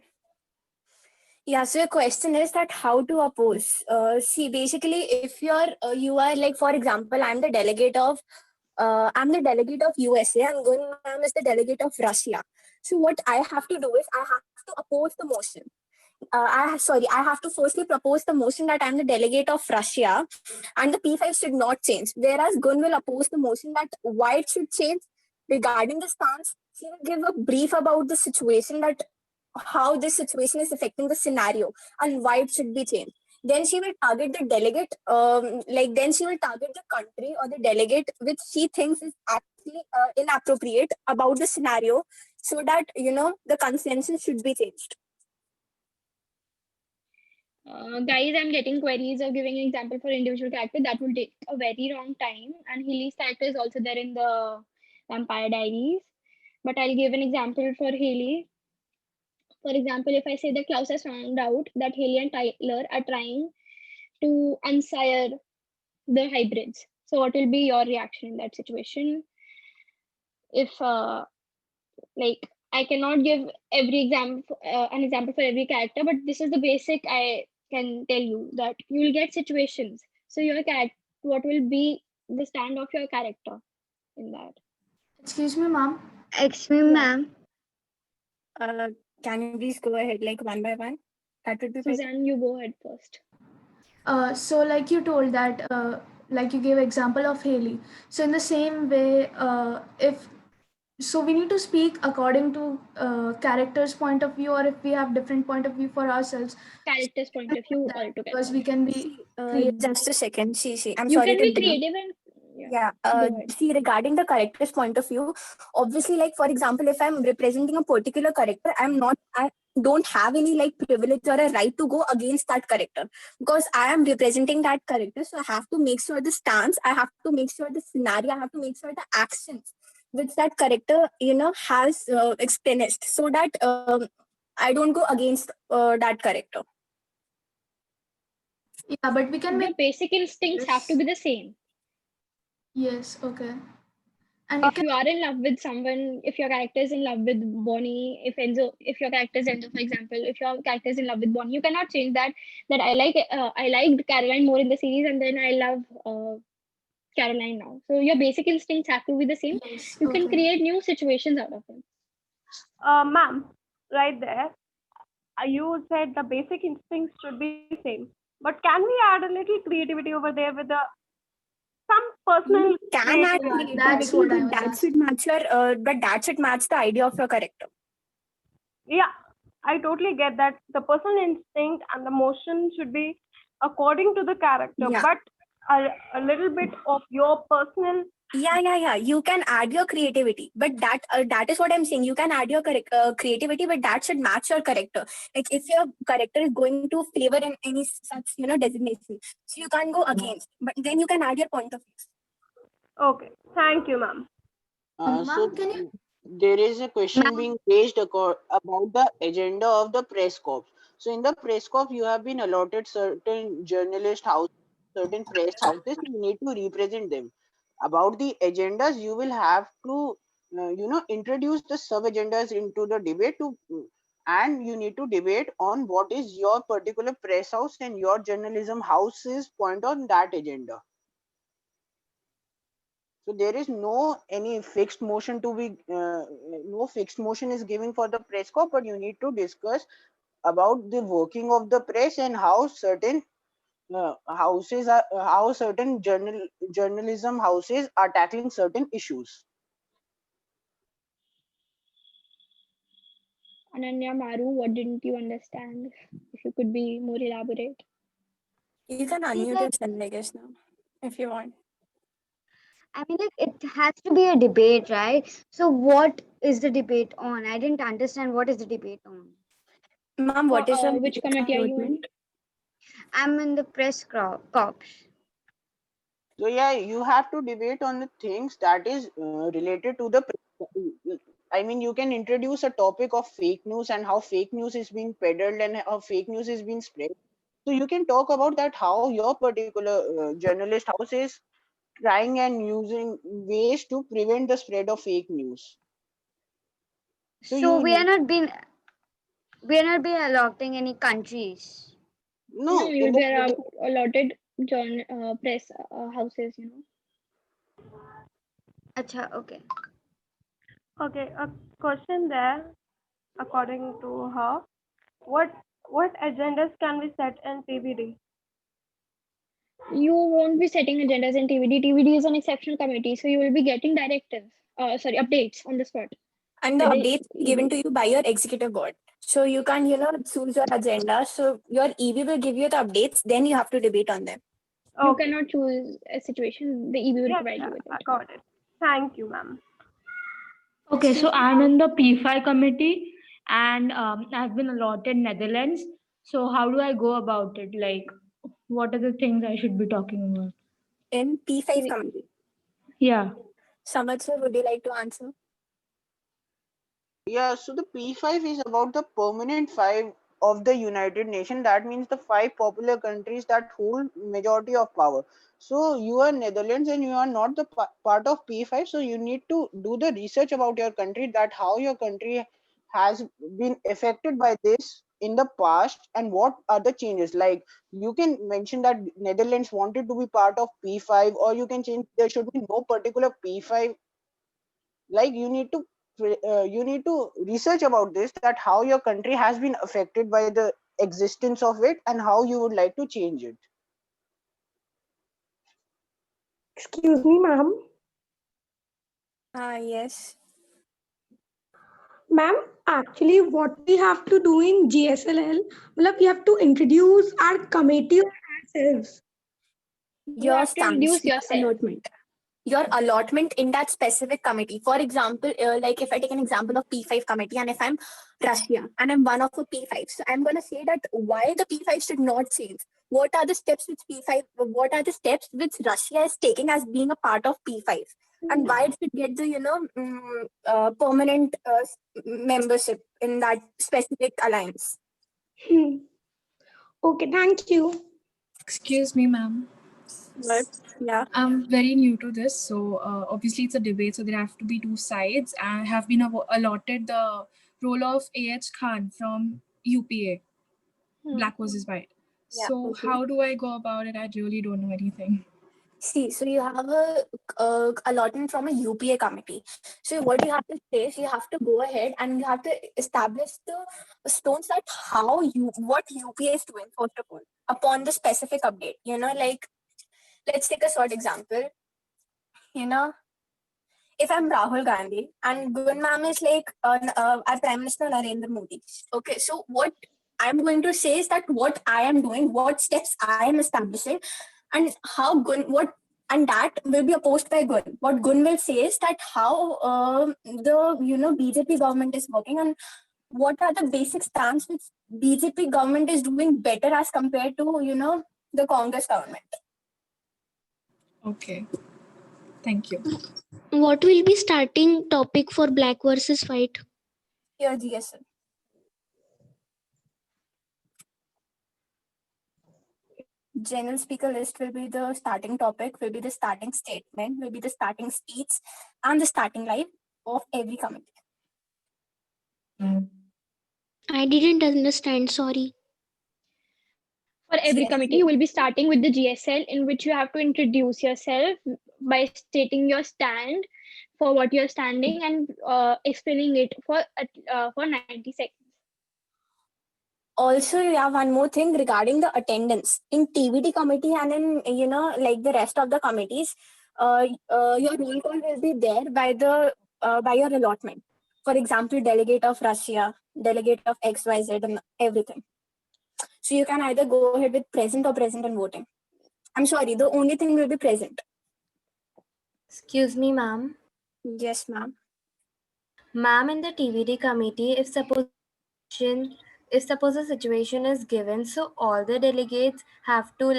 Yeah, so your question is that how to oppose. See, basically, if you are like, for example, I'm the delegate of USA, and Gun ma'am is the delegate of Russia. So what I have to do is I have to oppose the motion. I have to firstly propose the motion that I'm the delegate of Russia and the P5 should not change. Whereas Gun will oppose the motion that why it should change. Regarding the stance, she will give a brief about the situation, that how this situation is affecting the scenario and why it should be changed. Then she will target the delegate, then she will target the country or the delegate which she thinks is actually inappropriate about the scenario, so that the consensus should be changed. Guys, I'm getting queries of giving an example for individual character. That will take a very long time. And Haley's character is also there in the Vampire Diaries. But I'll give an example for Haley. For example, if I say that Klaus has found out that Haley and Tyler are trying to unsire the hybrids. So what will be your reaction in that situation? If I cannot give every example, an example for every character, but this is the basic I can tell you, that you will get situations. So your character, what will be the stand of your character in that? Excuse me, ma'am. Excuse me, ma'am. Can you please go ahead like one by one? That would be Suzanne, you go ahead first. So like you told that, like you gave example of Haley. So in the same way, so we need to speak according to character's point of view, or if we have different point of view for ourselves. Character's point of view altogether. Because we can be just a second. I'm you sorry can to be interrupt. creative and See, regarding the character's point of view, obviously, like for example, if I'm representing a particular character, I don't have any like privilege or a right to go against that character, because I am representing that character. So I have to make sure the stance, I have to make sure the scenario, I have to make sure the actions which that character has experienced, so that I don't go against that character. Yeah, but we can make basic instincts have to be the same. Yes, okay. And if you are in love with someone, if your character is in love with Bonnie, if your character is Enzo, for example, if your character is in love with Bonnie, you cannot change that I liked Caroline more in the series, and then I love Caroline now. So your basic instincts have to be the same. Yes, you can create new situations out of them. Ma'am, right there, you said the basic instincts should be same, but can we add a little creativity over there with some personal? Can add creativity, but that should match but that should match the idea of your character. Yeah, I totally get that. The personal instinct and the motion should be according to the character, but a little bit of your personal Yeah. You can add your creativity, but that is what I'm saying. You can add your creativity, but that should match your character. Like if your character is going to favor in any such designation, so you can't go against. But then you can add your point of view. Okay. Thank you, ma'am. So there is a question being raised about the agenda of the press corps. So in the press corps, you have been allotted certain journalist house, certain press houses. You need to represent them. About the agendas, you will have to, introduce the sub agendas into the debate and you need to debate on what is your particular press house and your journalism house's point on that agenda. So there is no any fixed motion to be no fixed motion is given for the press corps, but you need to discuss about the working of the press and how certain houses are how certain journalism houses are tackling certain issues. Ananya, Maru, what didn't you understand? If you could be more elaborate. You can unmute yourself, I guess, now, if you want. I mean, like, it has to be a debate, right? So, what is the debate on? I didn't understand what is the debate on. Ma'am, what is your which committee are you in? I'm in the press corps. So yeah, you have to debate on the things that is related to the. I mean, you can introduce a topic of fake news and how fake news is being peddled and how fake news is being spread. So you can talk about that how your particular journalist house is trying and using ways to prevent the spread of fake news. So we are not being allotting any countries. No, there are allotted press houses, Acha, okay. Okay, a question there, according to her. What agendas can we set in TVD? You won't be setting agendas in TVD. TVD is an exceptional committee, so you will be getting directives, updates on the spot. And the updates given to you by your executive board. So you can, choose your agenda. So your EB will give you the updates, then you have to debate on them. You cannot choose a situation. The EB will provide you with it. I got it. Thank you, ma'am. Okay, so I'm in the P5 committee and I've been allotted Netherlands. So how do I go about it? Like, what are the things I should be talking about? In P5 committee. Yeah. Samad sir, would you like to answer? Yeah, so the P5 is about the permanent five of the United Nations. That means the 5 popular countries that hold majority of power. So you are Netherlands and you are not the part of P5. So you need to do the research about your country, that how your country has been affected by this in the past and what are the changes. Like you can mention that Netherlands wanted to be part of P5, or you can change there should be no particular P5. Like you need to research about this, that how your country has been affected by the existence of it and how you would like to change it. Excuse me, ma'am. Yes. Ma'am, actually what we have to do in GSLL, we have to introduce our committee ourselves. Your stance, allotment. Your allotment in that specific committee. For example, like if I take an example of P5 committee, and if I'm Russia and I'm one of the P5, so I'm going to say that why the P5 should not change. What are the steps which Russia is taking as being a part of P5, and why it should get the permanent membership in that specific alliance. Okay, thank you. Excuse me, ma'am. Yeah. I'm very new to this, so obviously it's a debate, so there have to be 2 sides. I have been allotted the role of A.H. Khan from UPA, Black versus White. Yeah, So okay. how do I go about it? I really don't know anything. See, so you have a allotment from a UPA committee. So what you have to say is you have to go ahead and you have to establish the stones that what UPA is doing, first of all, upon the specific update. Like, let's take a short example. If I'm Rahul Gandhi and Gun ma'am is like our Prime Minister Narendra Modi. Okay, so what I'm going to say is that what I am doing, what steps I am establishing, and what and that will be opposed by Gun. What Gun will say is that how the BJP government is working and what are the basic stance which BJP government is doing better as compared to the Congress government. Okay. Thank you. What will be starting topic for Black versus White? Your GSL. General speaker list will be the starting topic, will be the starting statement, will be the starting speech, and the starting line of every committee. I didn't understand, sorry. For every committee, you will be starting with the GSL, in which you have to introduce yourself by stating your stand for what you're standing and explaining it for 90 seconds. Also, yeah, one more thing regarding the attendance in TVD committee and in like the rest of the committees, your roll call will be there by your allotment. For example, delegate of Russia, delegate of XYZ, and everything. So you can either go ahead with present or present and voting. I'm sorry, the only thing will be present. Excuse me, ma'am. Yes, ma'am. Ma'am, in the TVD committee, if suppose a situation is given, so all the delegates have to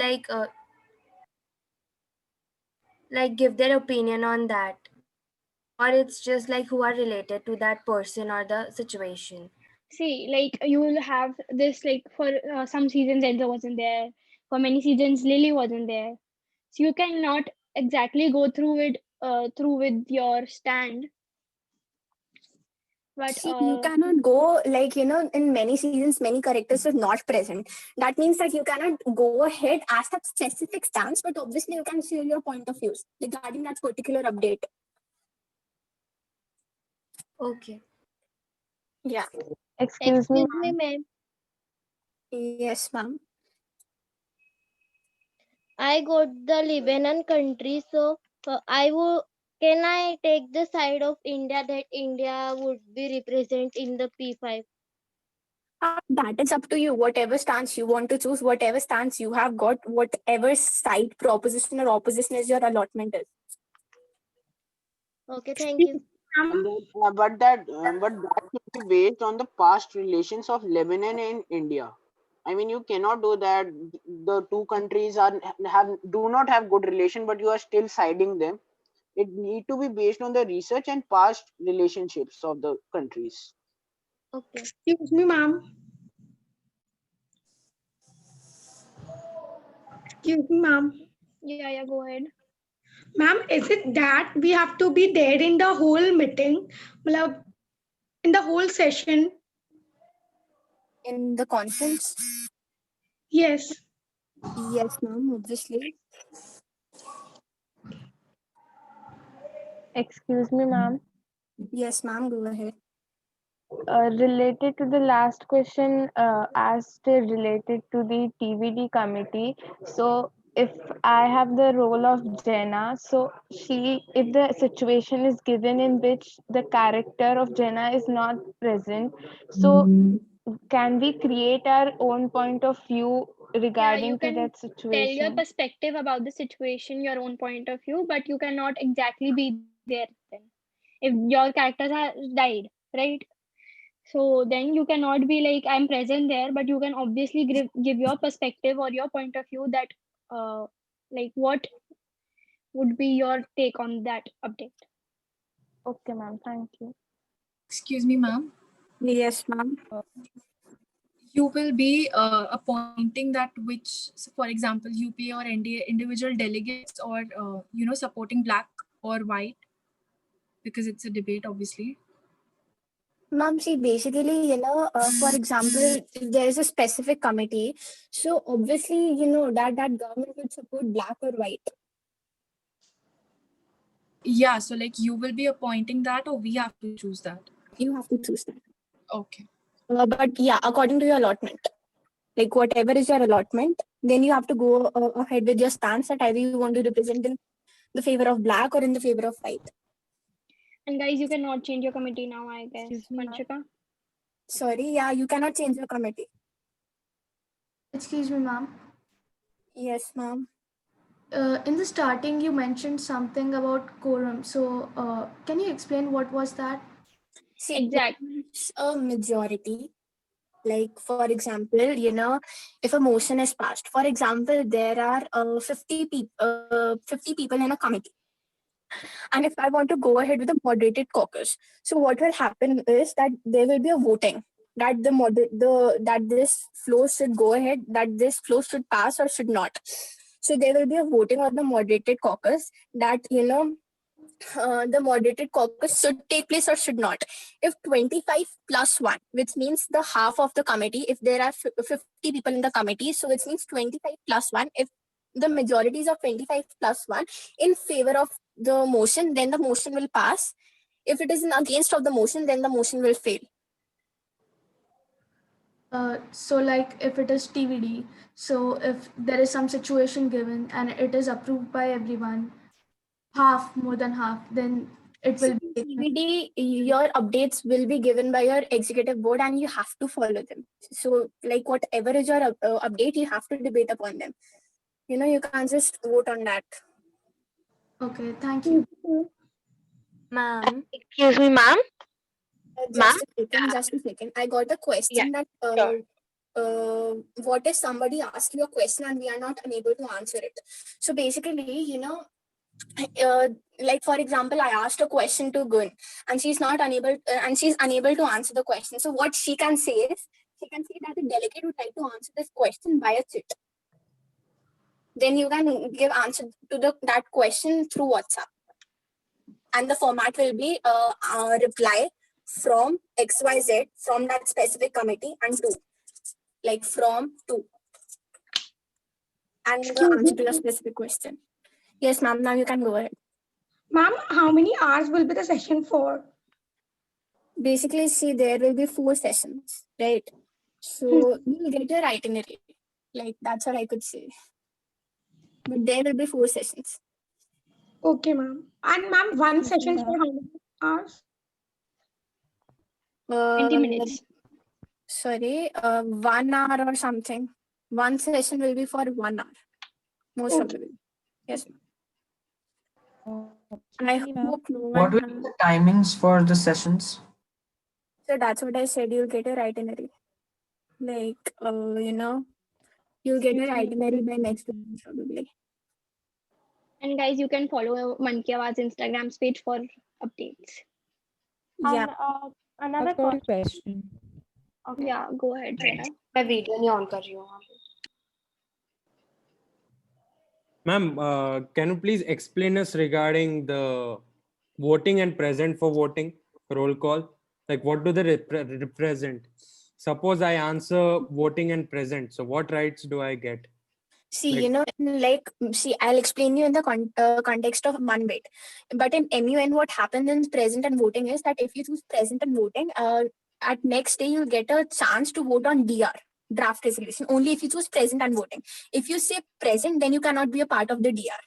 give their opinion on that, or it's just like who are related to that person or the situation. See, like you will have this, like for some seasons Enzo wasn't there, for many seasons Lily wasn't there, so you cannot exactly go through with your stand. But see, you cannot go in many seasons many characters are not present. That means that you cannot go ahead as a specific stance, but obviously you can share your point of views regarding that particular update. Okay. Yeah. Excuse me, ma'am. Yes, ma'am. I got the Lebanon country, so can I take the side of India that India would be represented in the P5? That is up to you. Whatever stance you want to choose, whatever stance you have got, whatever side proposition or opposition is your allotment is. Okay, thank you. But that should be based on the past relations of Lebanon and India. I mean, you cannot do that. The two countries do not have good relation, but you are still siding them. It need to be based on the research and past relationships of the countries. Okay. Excuse me, ma'am. Excuse me, ma'am. Yeah, go ahead. Ma'am, is it that we have to be there in the whole meeting, in the whole session? In the conference? Yes. Yes, ma'am, obviously. Excuse me, ma'am. Yes, ma'am, go ahead. Related to the last question, asked related to the TVD committee. So if I have the role of Jenna, so if the situation is given in which the character of Jenna is not present, so can we create our own point of view regarding to that situation? Tell your perspective about the situation, your own point of view, but you cannot exactly be there then. If your characters have died, right? So then you cannot be like, I'm present there, but you can obviously give your perspective or your point of view that what would be your take on that update. Okay, ma'am. Thank you. Excuse me, ma'am. Yes, ma'am. You will be appointing that which, for example, UPA or NDA individual delegates or, supporting black or white, because it's a debate, obviously. Ma'am, see, basically, for example, if there is a specific committee, so obviously, that government would support black or white. Yeah, so like you will be appointing that or we have to choose that? You have to choose that. Okay. But yeah, according to your allotment. Like whatever is your allotment, then you have to go ahead with your stance that either you want to represent in the favor of black or in the favor of white. And guys, you cannot change your committee now, I guess. Vanshika? Sorry, yeah, you cannot change your committee. Excuse me, ma'am. Yes, ma'am. In the starting, you mentioned something about quorum. So, can you explain what was that? See, Exactly. it's a majority. Like, for example, if a motion is passed, for example, there are 50 people in a committee. And if I want to go ahead with a moderated caucus, so what will happen is that there will be a voting that that this flow should go ahead, that this flow should pass or should not. So there will be a voting on the moderated caucus that the moderated caucus should take place or should not. If 25 plus 1, which means the half of the committee, if there are 50 people in the committee, so which means 25 plus 1, if the majority is of 25 plus 1 in favor of the motion, then the motion will pass. If it is in against of the motion, then the motion will fail. So like if it is TVD, so if there is some situation given and it is approved by everyone, more than half, then it will be TVD, your updates will be given by your executive board and you have to follow them. So like whatever is your update, you have to debate upon them. You can't just vote on that. Okay, thank you. Ma'am. Excuse me, ma'am. Just a second. I got a question that what if somebody asks you a question and we are not unable to answer it? So basically, like for example, I asked a question to Gun and she's unable to answer the question. So what she can say is, she can say that the delegate would like to answer this question via chat. Then you can give answer to that question through WhatsApp. And the format will be a reply from XYZ from that specific committee and to. Like from to. And the answer to your specific question. Yes, ma'am. Now you can go ahead. Ma'am, how many hours will be the session for? Basically, see, there will be 4 sessions, right? So you'll get your itinerary. Like, that's what I could say. But there will be 4 sessions. Okay, ma'am. And ma'am, one session for how many hours? 20 minutes. Sorry, 1 hour or something. One session will be for 1 hour. Most probably. Yes. I hope no What one will be the timings for the sessions? So that's what I said. You'll get your itinerary. Like, you'll get your itinerary by next week probably. And guys, you can follow Mann Ki Awaaz Instagram page for updates. Yeah. And another I've got a question. question. Okay. Yeah, go ahead, Jana. मैं video नहीं on कर रही हूँ. Ma'am, can you please explain us regarding the voting and present for voting roll call? Like, what do they represent? Suppose I answer voting and present. So what rights do I get? See, I'll explain you in the context of MUN-BET. But in MUN, what happens in present and voting is that if you choose present and voting, at next day, you'll get a chance to vote on DR, draft resolution, only if you choose present and voting. If you say present, then you cannot be a part of the DR.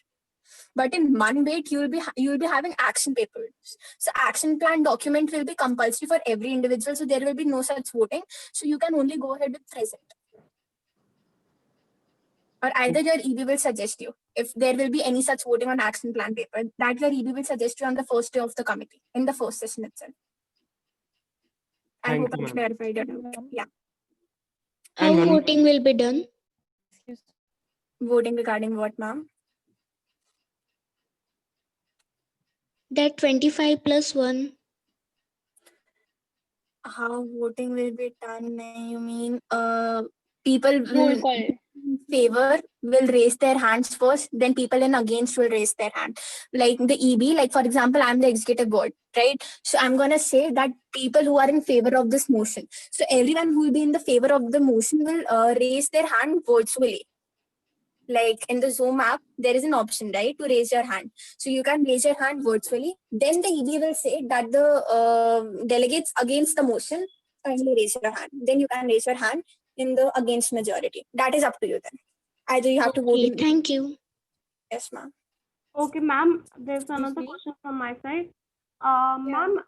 But in MUN-BET, you'll be having action papers. So action plan document will be compulsory for every individual. So there will be no such voting. So you can only go ahead with present. Or either your EB will suggest you if there will be any such voting on action plan paper, that your EB will suggest you on the first day of the committee in the first session itself. I hope I clarified your doubt. Yeah. How voting will be done? Voting regarding what, ma'am? That 25 plus 1. How voting will be done? You mean people Roll will call. in favor will raise their hands first, then people in against will raise their hand. Like the EB, like for example, I'm the executive board, right? So I'm gonna say that people who are in favor of this motion. So everyone who will be in the favor of the motion will raise their hand virtually. Like in the Zoom app, there is an option, right, to raise your hand. So you can raise your hand virtually. Then the EB will say that the delegates against the motion kindly raise your hand. Then you can raise your hand in the against majority. That is up to you then. Either you have to vote. Thank you. Yes, ma'am. Okay, ma'am. There's another question from my side. Ma'am,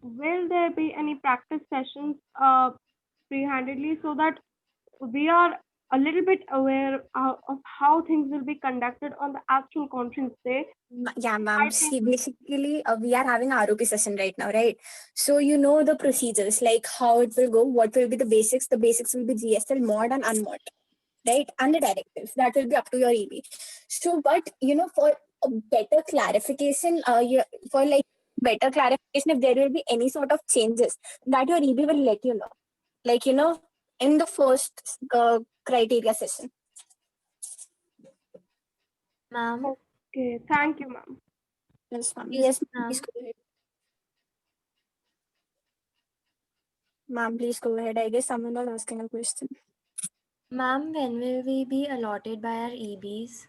will there be any practice sessions pre-handedly so that we are a little bit aware of how things will be conducted on the actual conference day. Yeah, ma'am. I think See, basically, we are having ROP session right now, right? So you know the procedures, like how it will go, what will be the basics. The basics will be GSL, mod, and unmod, right? And the directives that will be up to your EB. So, but for a better clarification, for like better clarification, if there will be any sort of changes, that your EB will let you know, like in the first criteria session. Ma'am. Okay, thank you, ma'am. Yes, ma'am. Yes, Yes, ma'am. please go ahead. Ma'am, please go ahead. I guess someone was asking a question. Ma'am, when will we be allotted by our EBs?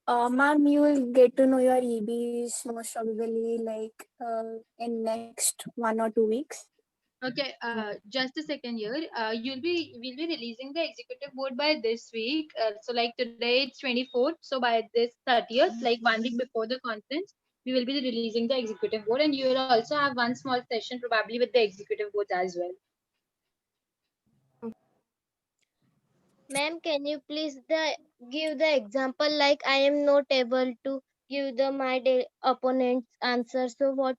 Ma'am, you will get to know your EBs most probably like in next 1 or 2 weeks. Okay, just a second here. We'll be releasing the executive board by this week. So like today it's 24th. So by this 30th, like 1 week before the conference, we will be releasing the executive board, and you will also have one small session probably with the executive boards as well. Ma'am, can you please give the example, like I am not able to give my opponent's answer, so what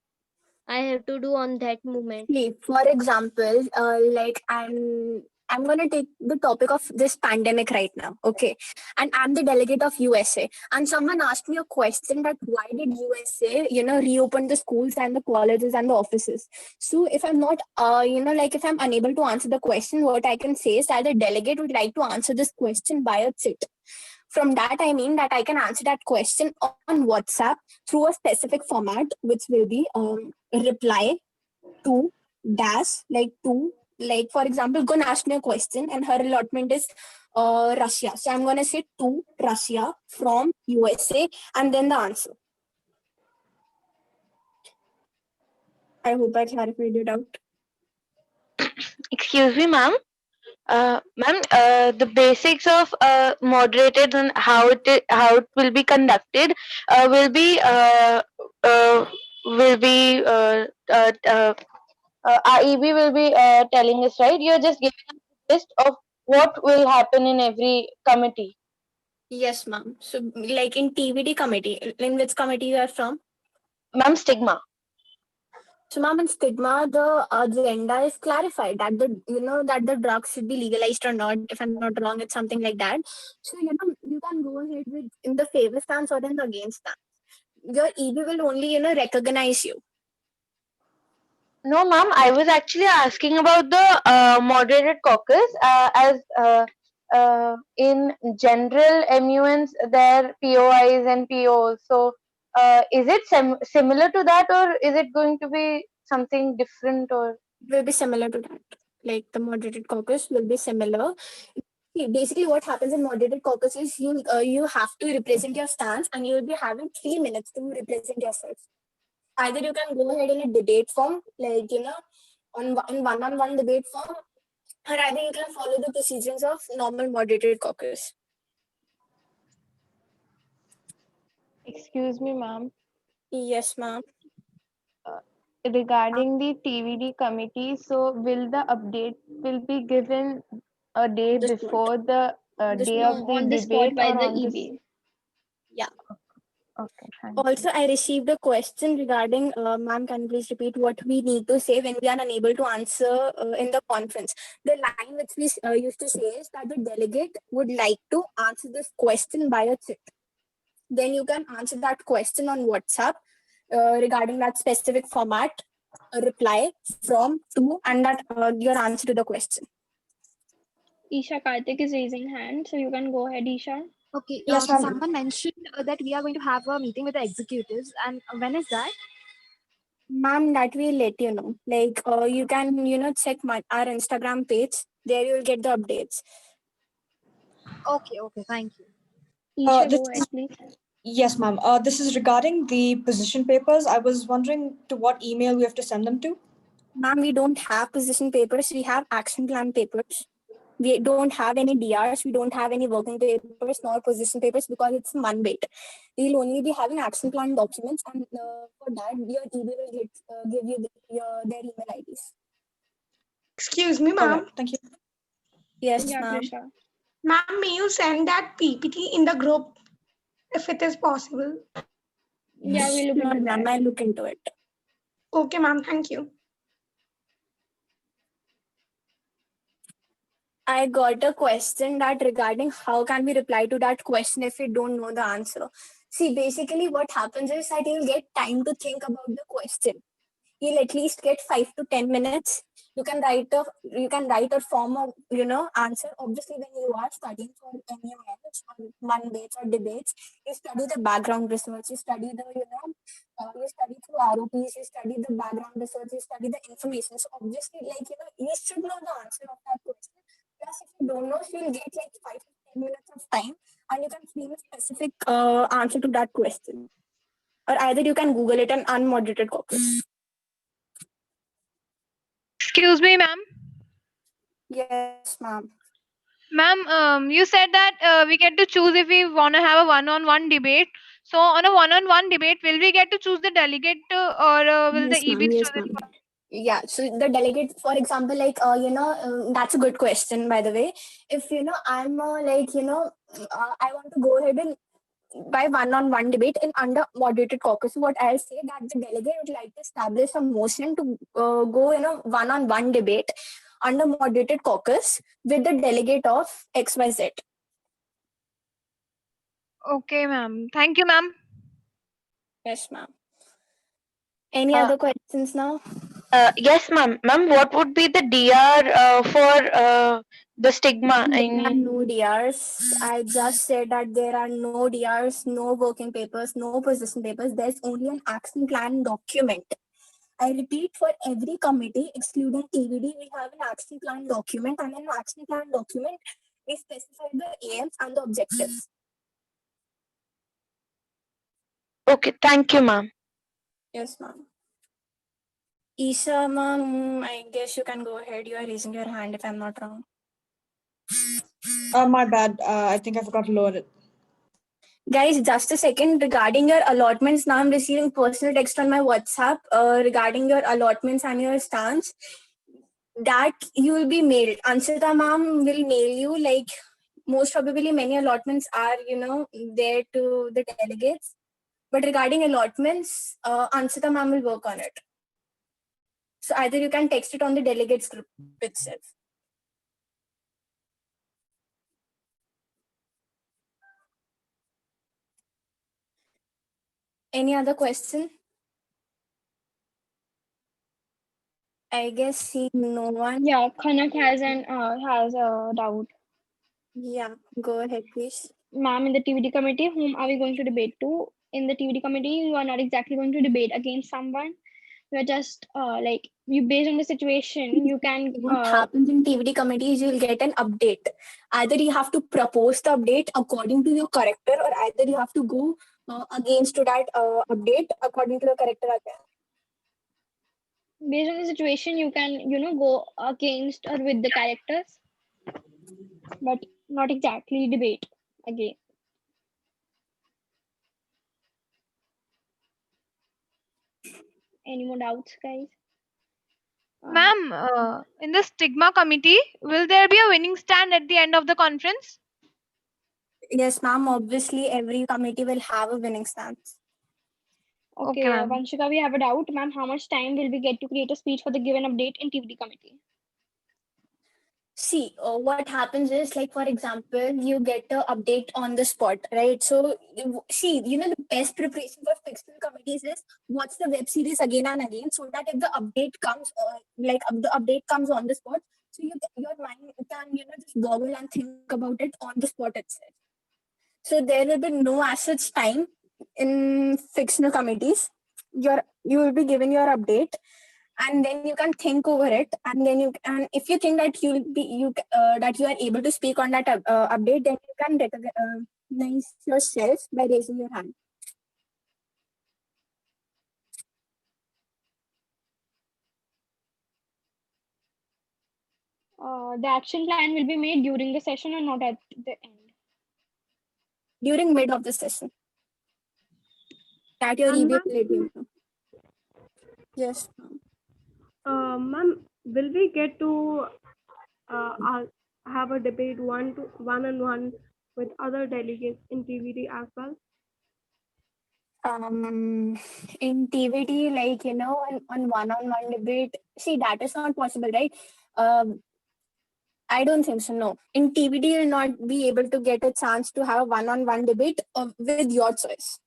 I have to do on that moment? For example, like I'm gonna take the topic of this pandemic right now, okay? And I'm the delegate of USA. And someone asked me a question that why did USA, reopen the schools and the colleges and the offices? So if I'm not, like if I'm unable to answer the question, what I can say is that the delegate would like to answer this question by a chit. From that, I mean that I can answer that question on WhatsApp through a specific format, which will be reply to dash like for example, Gun asked me a question and her allotment is Russia. So I'm gonna say to Russia from USA and then the answer. I hope I clarified it out. Excuse me, ma'am. Ma'am, the basics of moderated and how it will be conducted will be our EB will be telling us, right? You're just giving us a list of what will happen in every committee. Yes, ma'am. So like in TVD committee, in which committee you are from? Ma'am, stigma. So, ma'am, in stigma, the agenda is clarified that that the drugs should be legalized or not. If I'm not wrong, it's something like that. So, you can go ahead with in the favor stance or in the against stance. Your EB will only, recognize you. No, ma'am. I was actually asking about the moderated caucus. In general MUNs, there POIs and POs. So, is it similar to that, or is it going to be something different? Or it will be similar to that. Like the moderated caucus will be similar. Basically, what happens in moderated caucus is you have to represent your stance, and you will be having 3 minutes to represent yourself. Either you can go ahead in a debate form, like in one-on-one debate form, or either you can follow the procedures of normal moderated caucus. Excuse me, ma'am. Yes, ma'am. Regarding the TVD committee, so will the update will be given a day before the day of the on the debate spot by or the on EB? Yeah. Okay, thank Also, I received a question regarding, ma'am, can you please repeat what we need to say when we are unable to answer in the conference? The line which we used to say is that the delegate would like to answer this question by a chat. Then you can answer that question on WhatsApp regarding that specific format, a reply from to, and that your answer to the question. Isha Karthik is raising hand, so you can go ahead, Isha. Okay, Yes, so ma'am. someone mentioned that we are going to have a meeting with the executives, and when is that? Ma'am, that will let you know. Like you can, check our Instagram page. There you will get the updates. Okay, thank you. Isha, this go ahead, please. Yes, ma'am. This is regarding the position papers. I was wondering to what email we have to send them to. Ma'am, we don't have position papers. We have action plan papers. We don't have any DRs. We don't have any working papers nor position papers because it's Monbait. We'll only be having action plan documents, and for that, your EB will give you their email IDs. Excuse me, ma'am. Thank you. Yes, Yeah, ma'am. Prisha. Ma'am, may you send that PPT in the group if it is possible? Yeah, we'll look Sure, into ma'am. that. I'll look into it. Okay, ma'am. Thank you. I got a question that regarding how can we reply to that question if we don't know the answer. See, basically what happens is that you'll get time to think about the question. You'll at least get 5 to 10 minutes. You can write a form of answer. Obviously, when you are studying for NUMs or mandates or debates, you study the background research, you study the you study through ROPs, you study the background research, you study the information. So obviously, you should know the answer of that question. Plus, if you don't know, you'll get like 5 to 10 minutes of time, and you can frame a specific answer to that question. Or either you can Google it an unmoderated caucus. Excuse me, ma'am. Yes, ma'am. Ma'am, you said that we get to choose if we want to have a one-on-one debate. So on a one-on-one debate, will we get to choose the delegate or will the Yes, ma'am. EBs Yes, choose it? ma'am. Yeah. So the delegate, for example, that's a good question, by the way. If I'm I want to go ahead and by one-on-one debate in under moderated caucus. So what I'll say that the delegate would like to establish a motion to go in a one-on-one debate under moderated caucus with the delegate of XYZ. Okay, ma'am. Thank you, ma'am. Yes, ma'am. Any other questions now? Yes, ma'am. Ma'am, what would be the DR for the stigma? I There are mean, no DRs. I just said that there are no DRs, no working papers, no position papers. There's only an action plan document. I repeat, for every committee, excluding TVD, we have an action plan document, and in an action plan document, we specify the aims and the objectives. okay, thank you, ma'am. Yes, ma'am. Isha, ma'am, I guess you can go ahead. You are raising your hand if I'm not wrong. My bad. I think I forgot to lower it. Guys, just a second. Regarding your allotments, now I'm receiving personal text on my WhatsApp regarding your allotments and your stance. That you will be mailed. Anshita ma'am will mail you. Like most probably, many allotments are there to the delegates. But regarding allotments, Anshita ma'am will work on it. So either you can text it on the delegates group itself. Any other question? I guess see no one. Yeah, Khanak has a doubt. Yeah, go ahead, please. Ma'am, in the TVD committee, whom are we going to debate to? In the TVD committee, you are not exactly going to debate against someone. You're just you based on the situation, you can. What happens in TVD committees, you'll get an update. Either you have to propose the update according to your character, or either you have to go against to that update according to the character again. Based on the situation, you can go against or with the characters, but not exactly debate again. Any more doubts, guys? Ma'am, in the stigma committee, will there be a winning stand at the end of the conference? Yes, ma'am. Obviously, every committee will have a winning stance. Okay, ma'am. Vanshika, we have a doubt. Ma'am, how much time will we get to create a speech for the given update in TVD committee? See, what happens is, like, for example, you get an update on the spot, right? So, see, the best preparation for fictional committees is watch the web series again and again, so that if the update comes, the update comes on the spot, so your mind can, just boggle and think about it on the spot itself. So there will be no as such time in fictional committees. You will be given your update, and then you can think over it, and then if you think that you are able to speak on that update, then you can recognize yourself by raising your hand. The action plan will be made during the session or not at the end? During mid of the session. That your And EB will let you know. Yes. Ma'am, will we get to have a debate one-on-one with other delegates in TVD as well? In TVD, like, on one-on-one debate, see, that is not possible, right? I don't think so, no. In TVD, you'll not be able to get a chance to have a one-on-one debate with your choice.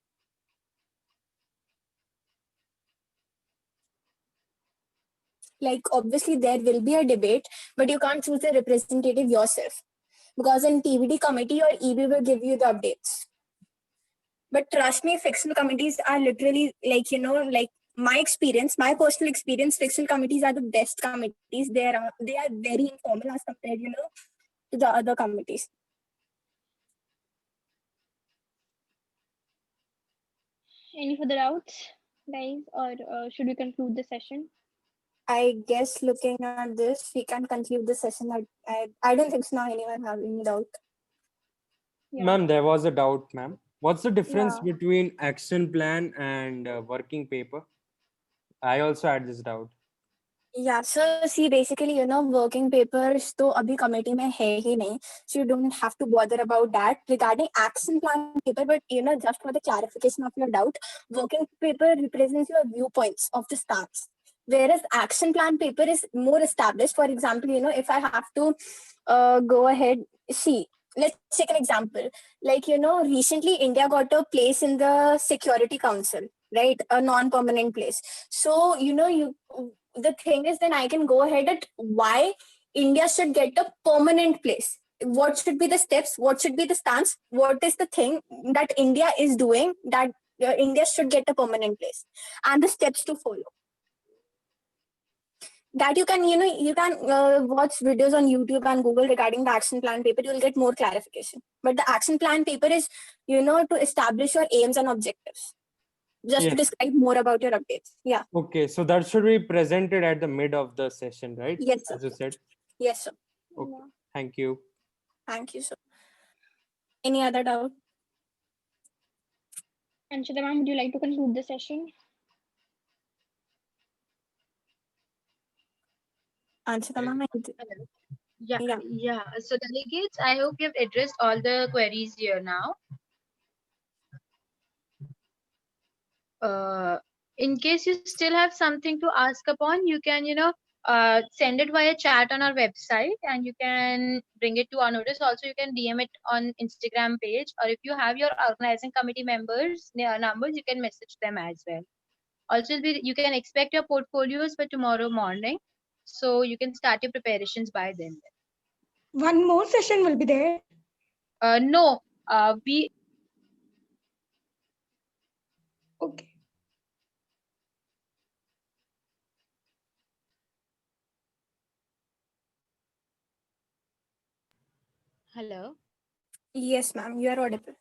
Like, obviously, there will be a debate, but you can't choose a representative yourself. Because in TVD committee, your EB will give you the updates. But trust me, fictional committees are literally like, like my experience, my personal experience, fictional committees are the best committees. They are very informal as compared, to the other committees. Any further doubts, guys, or should we conclude the session? I guess looking at this, we can conclude the session. I don't think so now anyone have any doubt. Ma'am, there was a doubt, ma'am. What's the difference Yeah. between action plan and working paper? I also had this doubt. Yeah, so see, basically, working papers to abhi committee mein hai hi nahi, so you don't have to bother about that. Regarding action plan paper, but just for the clarification of your doubt, working paper represents your viewpoints of the stance, whereas action plan paper is more established. For example, if I have to go ahead, see, let's take an example. Like, recently India got a place in the Security Council, right? A non-permanent place. So, the thing is, then I can go ahead at why India should get a permanent place. What should be the steps? What should be the stance? What is the thing that India is doing that India should get a permanent place? And the steps to follow. That you can, you can watch videos on YouTube and Google regarding the action plan paper. You'll get more clarification. But the action plan paper is, to establish your aims and objectives. Just to Yes. describe more about your updates. Yeah. Okay, so that should be presented at the mid of the session, right? Yes, sir. As you said. Yes, sir. Okay. Thank you. Thank you, sir. Any other doubt? Anshita ma'am, would you like to conclude the session? Anshita ma'am, Yeah. So delegates, I hope you've addressed all the queries here now. In case you still have something to ask upon, you can, send it via chat on our website and you can bring it to our notice. Also, you can DM it on Instagram page, or if you have your organizing committee members numbers, you can message them as well. Also, you can expect your portfolios by tomorrow morning, so you can start your preparations by then. One more session will be there. No, we. Okay. Hello. Yes, ma'am, you are audible.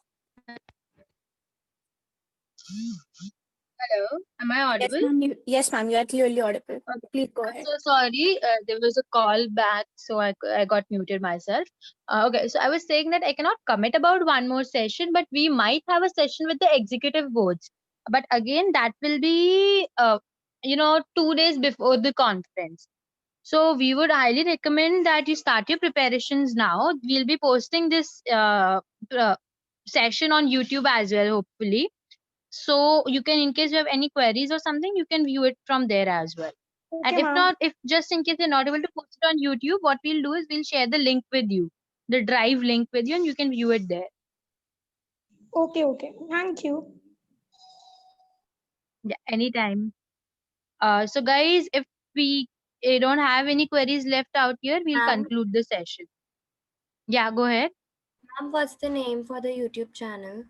Hello, am I audible? Yes, ma'am, you are clearly audible. Please go ahead. So sorry, there was a call back, so I got muted myself. Okay, so I was saying that I cannot commit about one more session, but we might have a session with the executive boards. But again, that will be 2 days before the conference. So we would highly recommend that you start your preparations now. We'll be posting this session on YouTube as well, hopefully. So you can, in case you have any queries or something, you can view it from there as well. Okay, And if ma'am. not, if just in case you're not able to post it on YouTube, what we'll do is we'll share the link with you, the drive link with you, and you can view it there. Okay. Thank you. Yeah, anytime. So guys, if we don't have any queries left out here, we'll Ma'am? conclude the session. Yeah, go ahead. Ma'am, what's the name for the YouTube channel?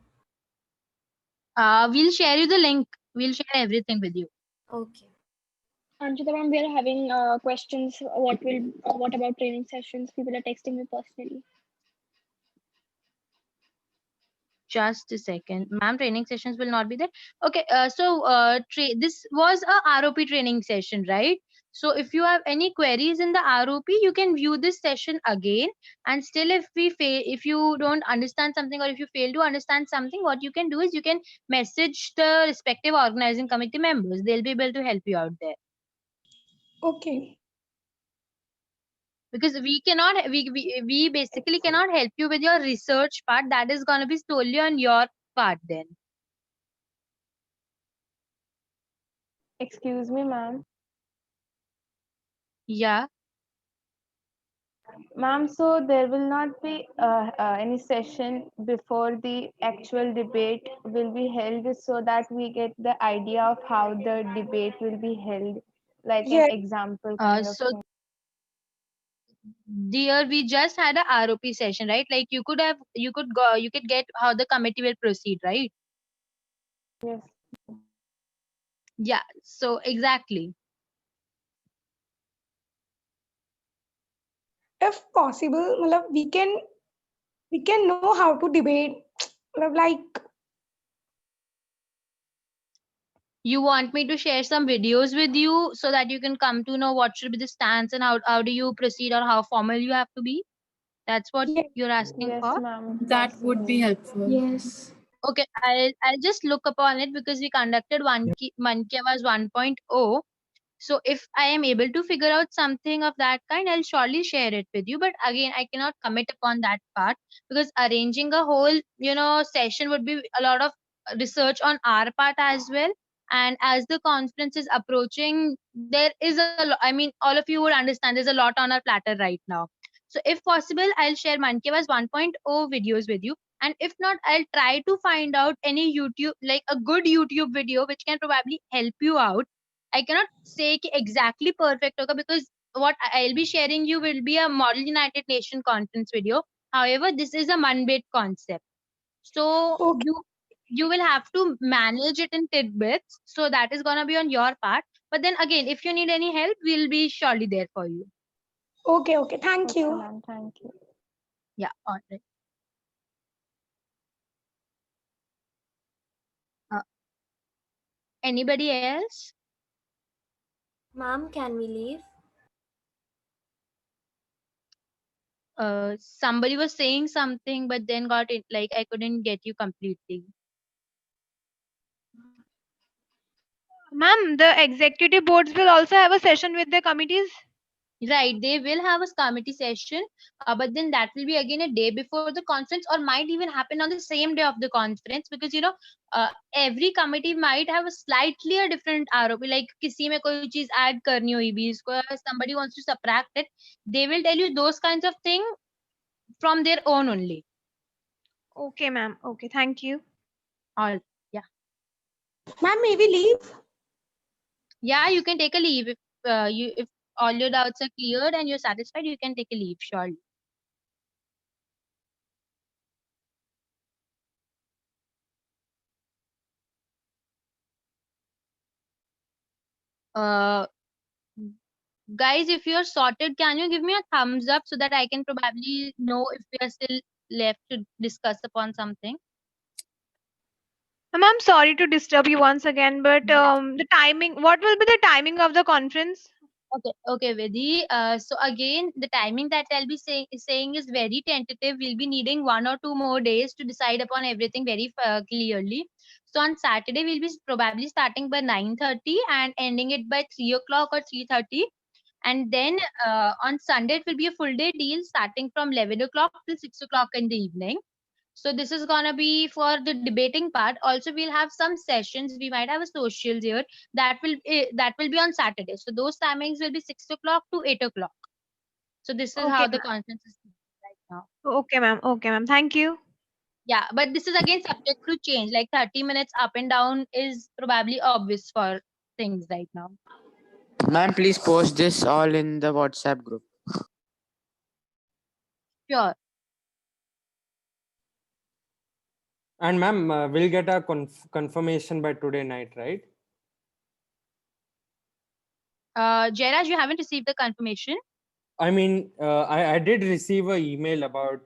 We'll share you the link. We'll share everything with you. Okay. Anshita ma'am, we are having questions. What about training sessions? People are texting me personally. Just a second, ma'am. Training sessions will not be there. Okay. This was a ROP training session, right? So if you have any queries in the ROP, you can view this session again. And still, if you don't understand something, or if you fail to understand something, what you can do is you can message the respective organizing committee members. They'll be able to help you out there. Okay. because we basically cannot help you with your research part. That is going to be solely on your part then. Excuse me, ma'am. Yeah. Ma'am, so there will not be any session before the actual debate will be held so that we get the idea of how the debate will be held, like an Yes. example kind of So thing. dear, we just had a ROP session, right? Like you could get how the committee will proceed, right? Yes. Yeah. So exactly. If possible, matlab, we can know how to debate. Matlab, like You want me to share some videos with you so that you can come to know what should be the stance and how do you proceed or how formal you have to be? That's what you're asking Yes, for? ma'am. That would be helpful. Yes. Okay, I'll just look upon it because we conducted Mann Ki Awaaz 1.0. So if I am able to figure out something of that kind, I'll surely share it with you. But again, I cannot commit upon that part because arranging a whole, session would be a lot of research on our part as well. And as the conference is approaching, there is I mean, all of you would understand there's a lot on our platter right now. So if possible, I'll share Mann Ki Awaaz 1.0 videos with you. And if not, I'll try to find out any YouTube, like a good YouTube video, which can probably help you out. I cannot say ki exactly perfect okay, because what I'll be sharing you will be a Model United Nation conference video. However, this is a man-made concept. So you will have to manage it in tidbits. So that is gonna be on your part. But then again, if you need any help, we'll be surely there for you. okay, thank you. Ma'am, thank you. Yeah, all right. Anybody else? Ma'am, can we leave? Somebody was saying something, but then got it like I couldn't get you completely. Ma'am, the executive boards will also have a session with the committees. Right, they will have a committee session, but then that will be again a day before the conference, or might even happen on the same day of the conference, because every committee might have a slightly a different ROP. Like किसी में कोई चीज add करनी हुई भी इसको, somebody wants to subtract it, they will tell you those kinds of thing from their own only. Okay, ma'am. Okay, thank you. All yeah. Ma'am, may we leave? Yeah, you can take a leave if all your doubts are cleared and you're satisfied. You can take a leave, surely. Uh, guys, if you're sorted, can you give me a thumbs up so that I can probably know if we are still left to discuss upon something? Ma'am, I'm sorry to disturb you once again, but the timing, what will be the timing of the conference? Okay, Vidhi. So again, the timing that I'll be saying is very tentative. We'll be needing 1 or 2 more days to decide upon everything very clearly. So on Saturday, we'll be probably starting by 9:30 and ending it by 3 o'clock or 3:30. And then on Sunday, it will be a full day deal starting from 11 o'clock till 6 o'clock in the evening. So this is gonna be for the debating part. Also, we'll have some sessions. We might have a socials here that will be on Saturday. So those timings will be 6 o'clock to 8 o'clock. So this is how Okay, the ma'am. conference is right now. Okay, ma'am. Okay, ma'am. Thank you. Yeah, but this is again subject to change. Like 30 minutes up and down is probably obvious for things right now. Ma'am, please post this all in the WhatsApp group. Sure. And ma'am, we'll get a confirmation by today night, right? Jairaj, you haven't received the confirmation? I mean, I did receive an email about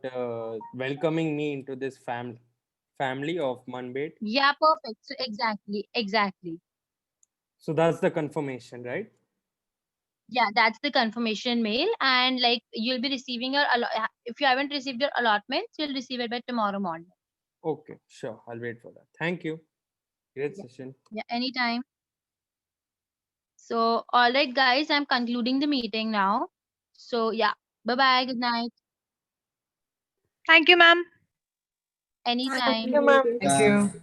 welcoming me into this family of Manbet. Yeah, perfect. So exactly. So that's the confirmation, right? Yeah, that's the confirmation mail, and like you'll be receiving your if you haven't received your allotments, you'll receive it by tomorrow morning. Okay, sure. I'll wait for that. Thank you. Great session. Yeah, anytime. So, all right, guys, I'm concluding the meeting now. So, yeah, Bye bye. Good night. Thank you, ma'am. Anytime. you, ma'am. Thank you.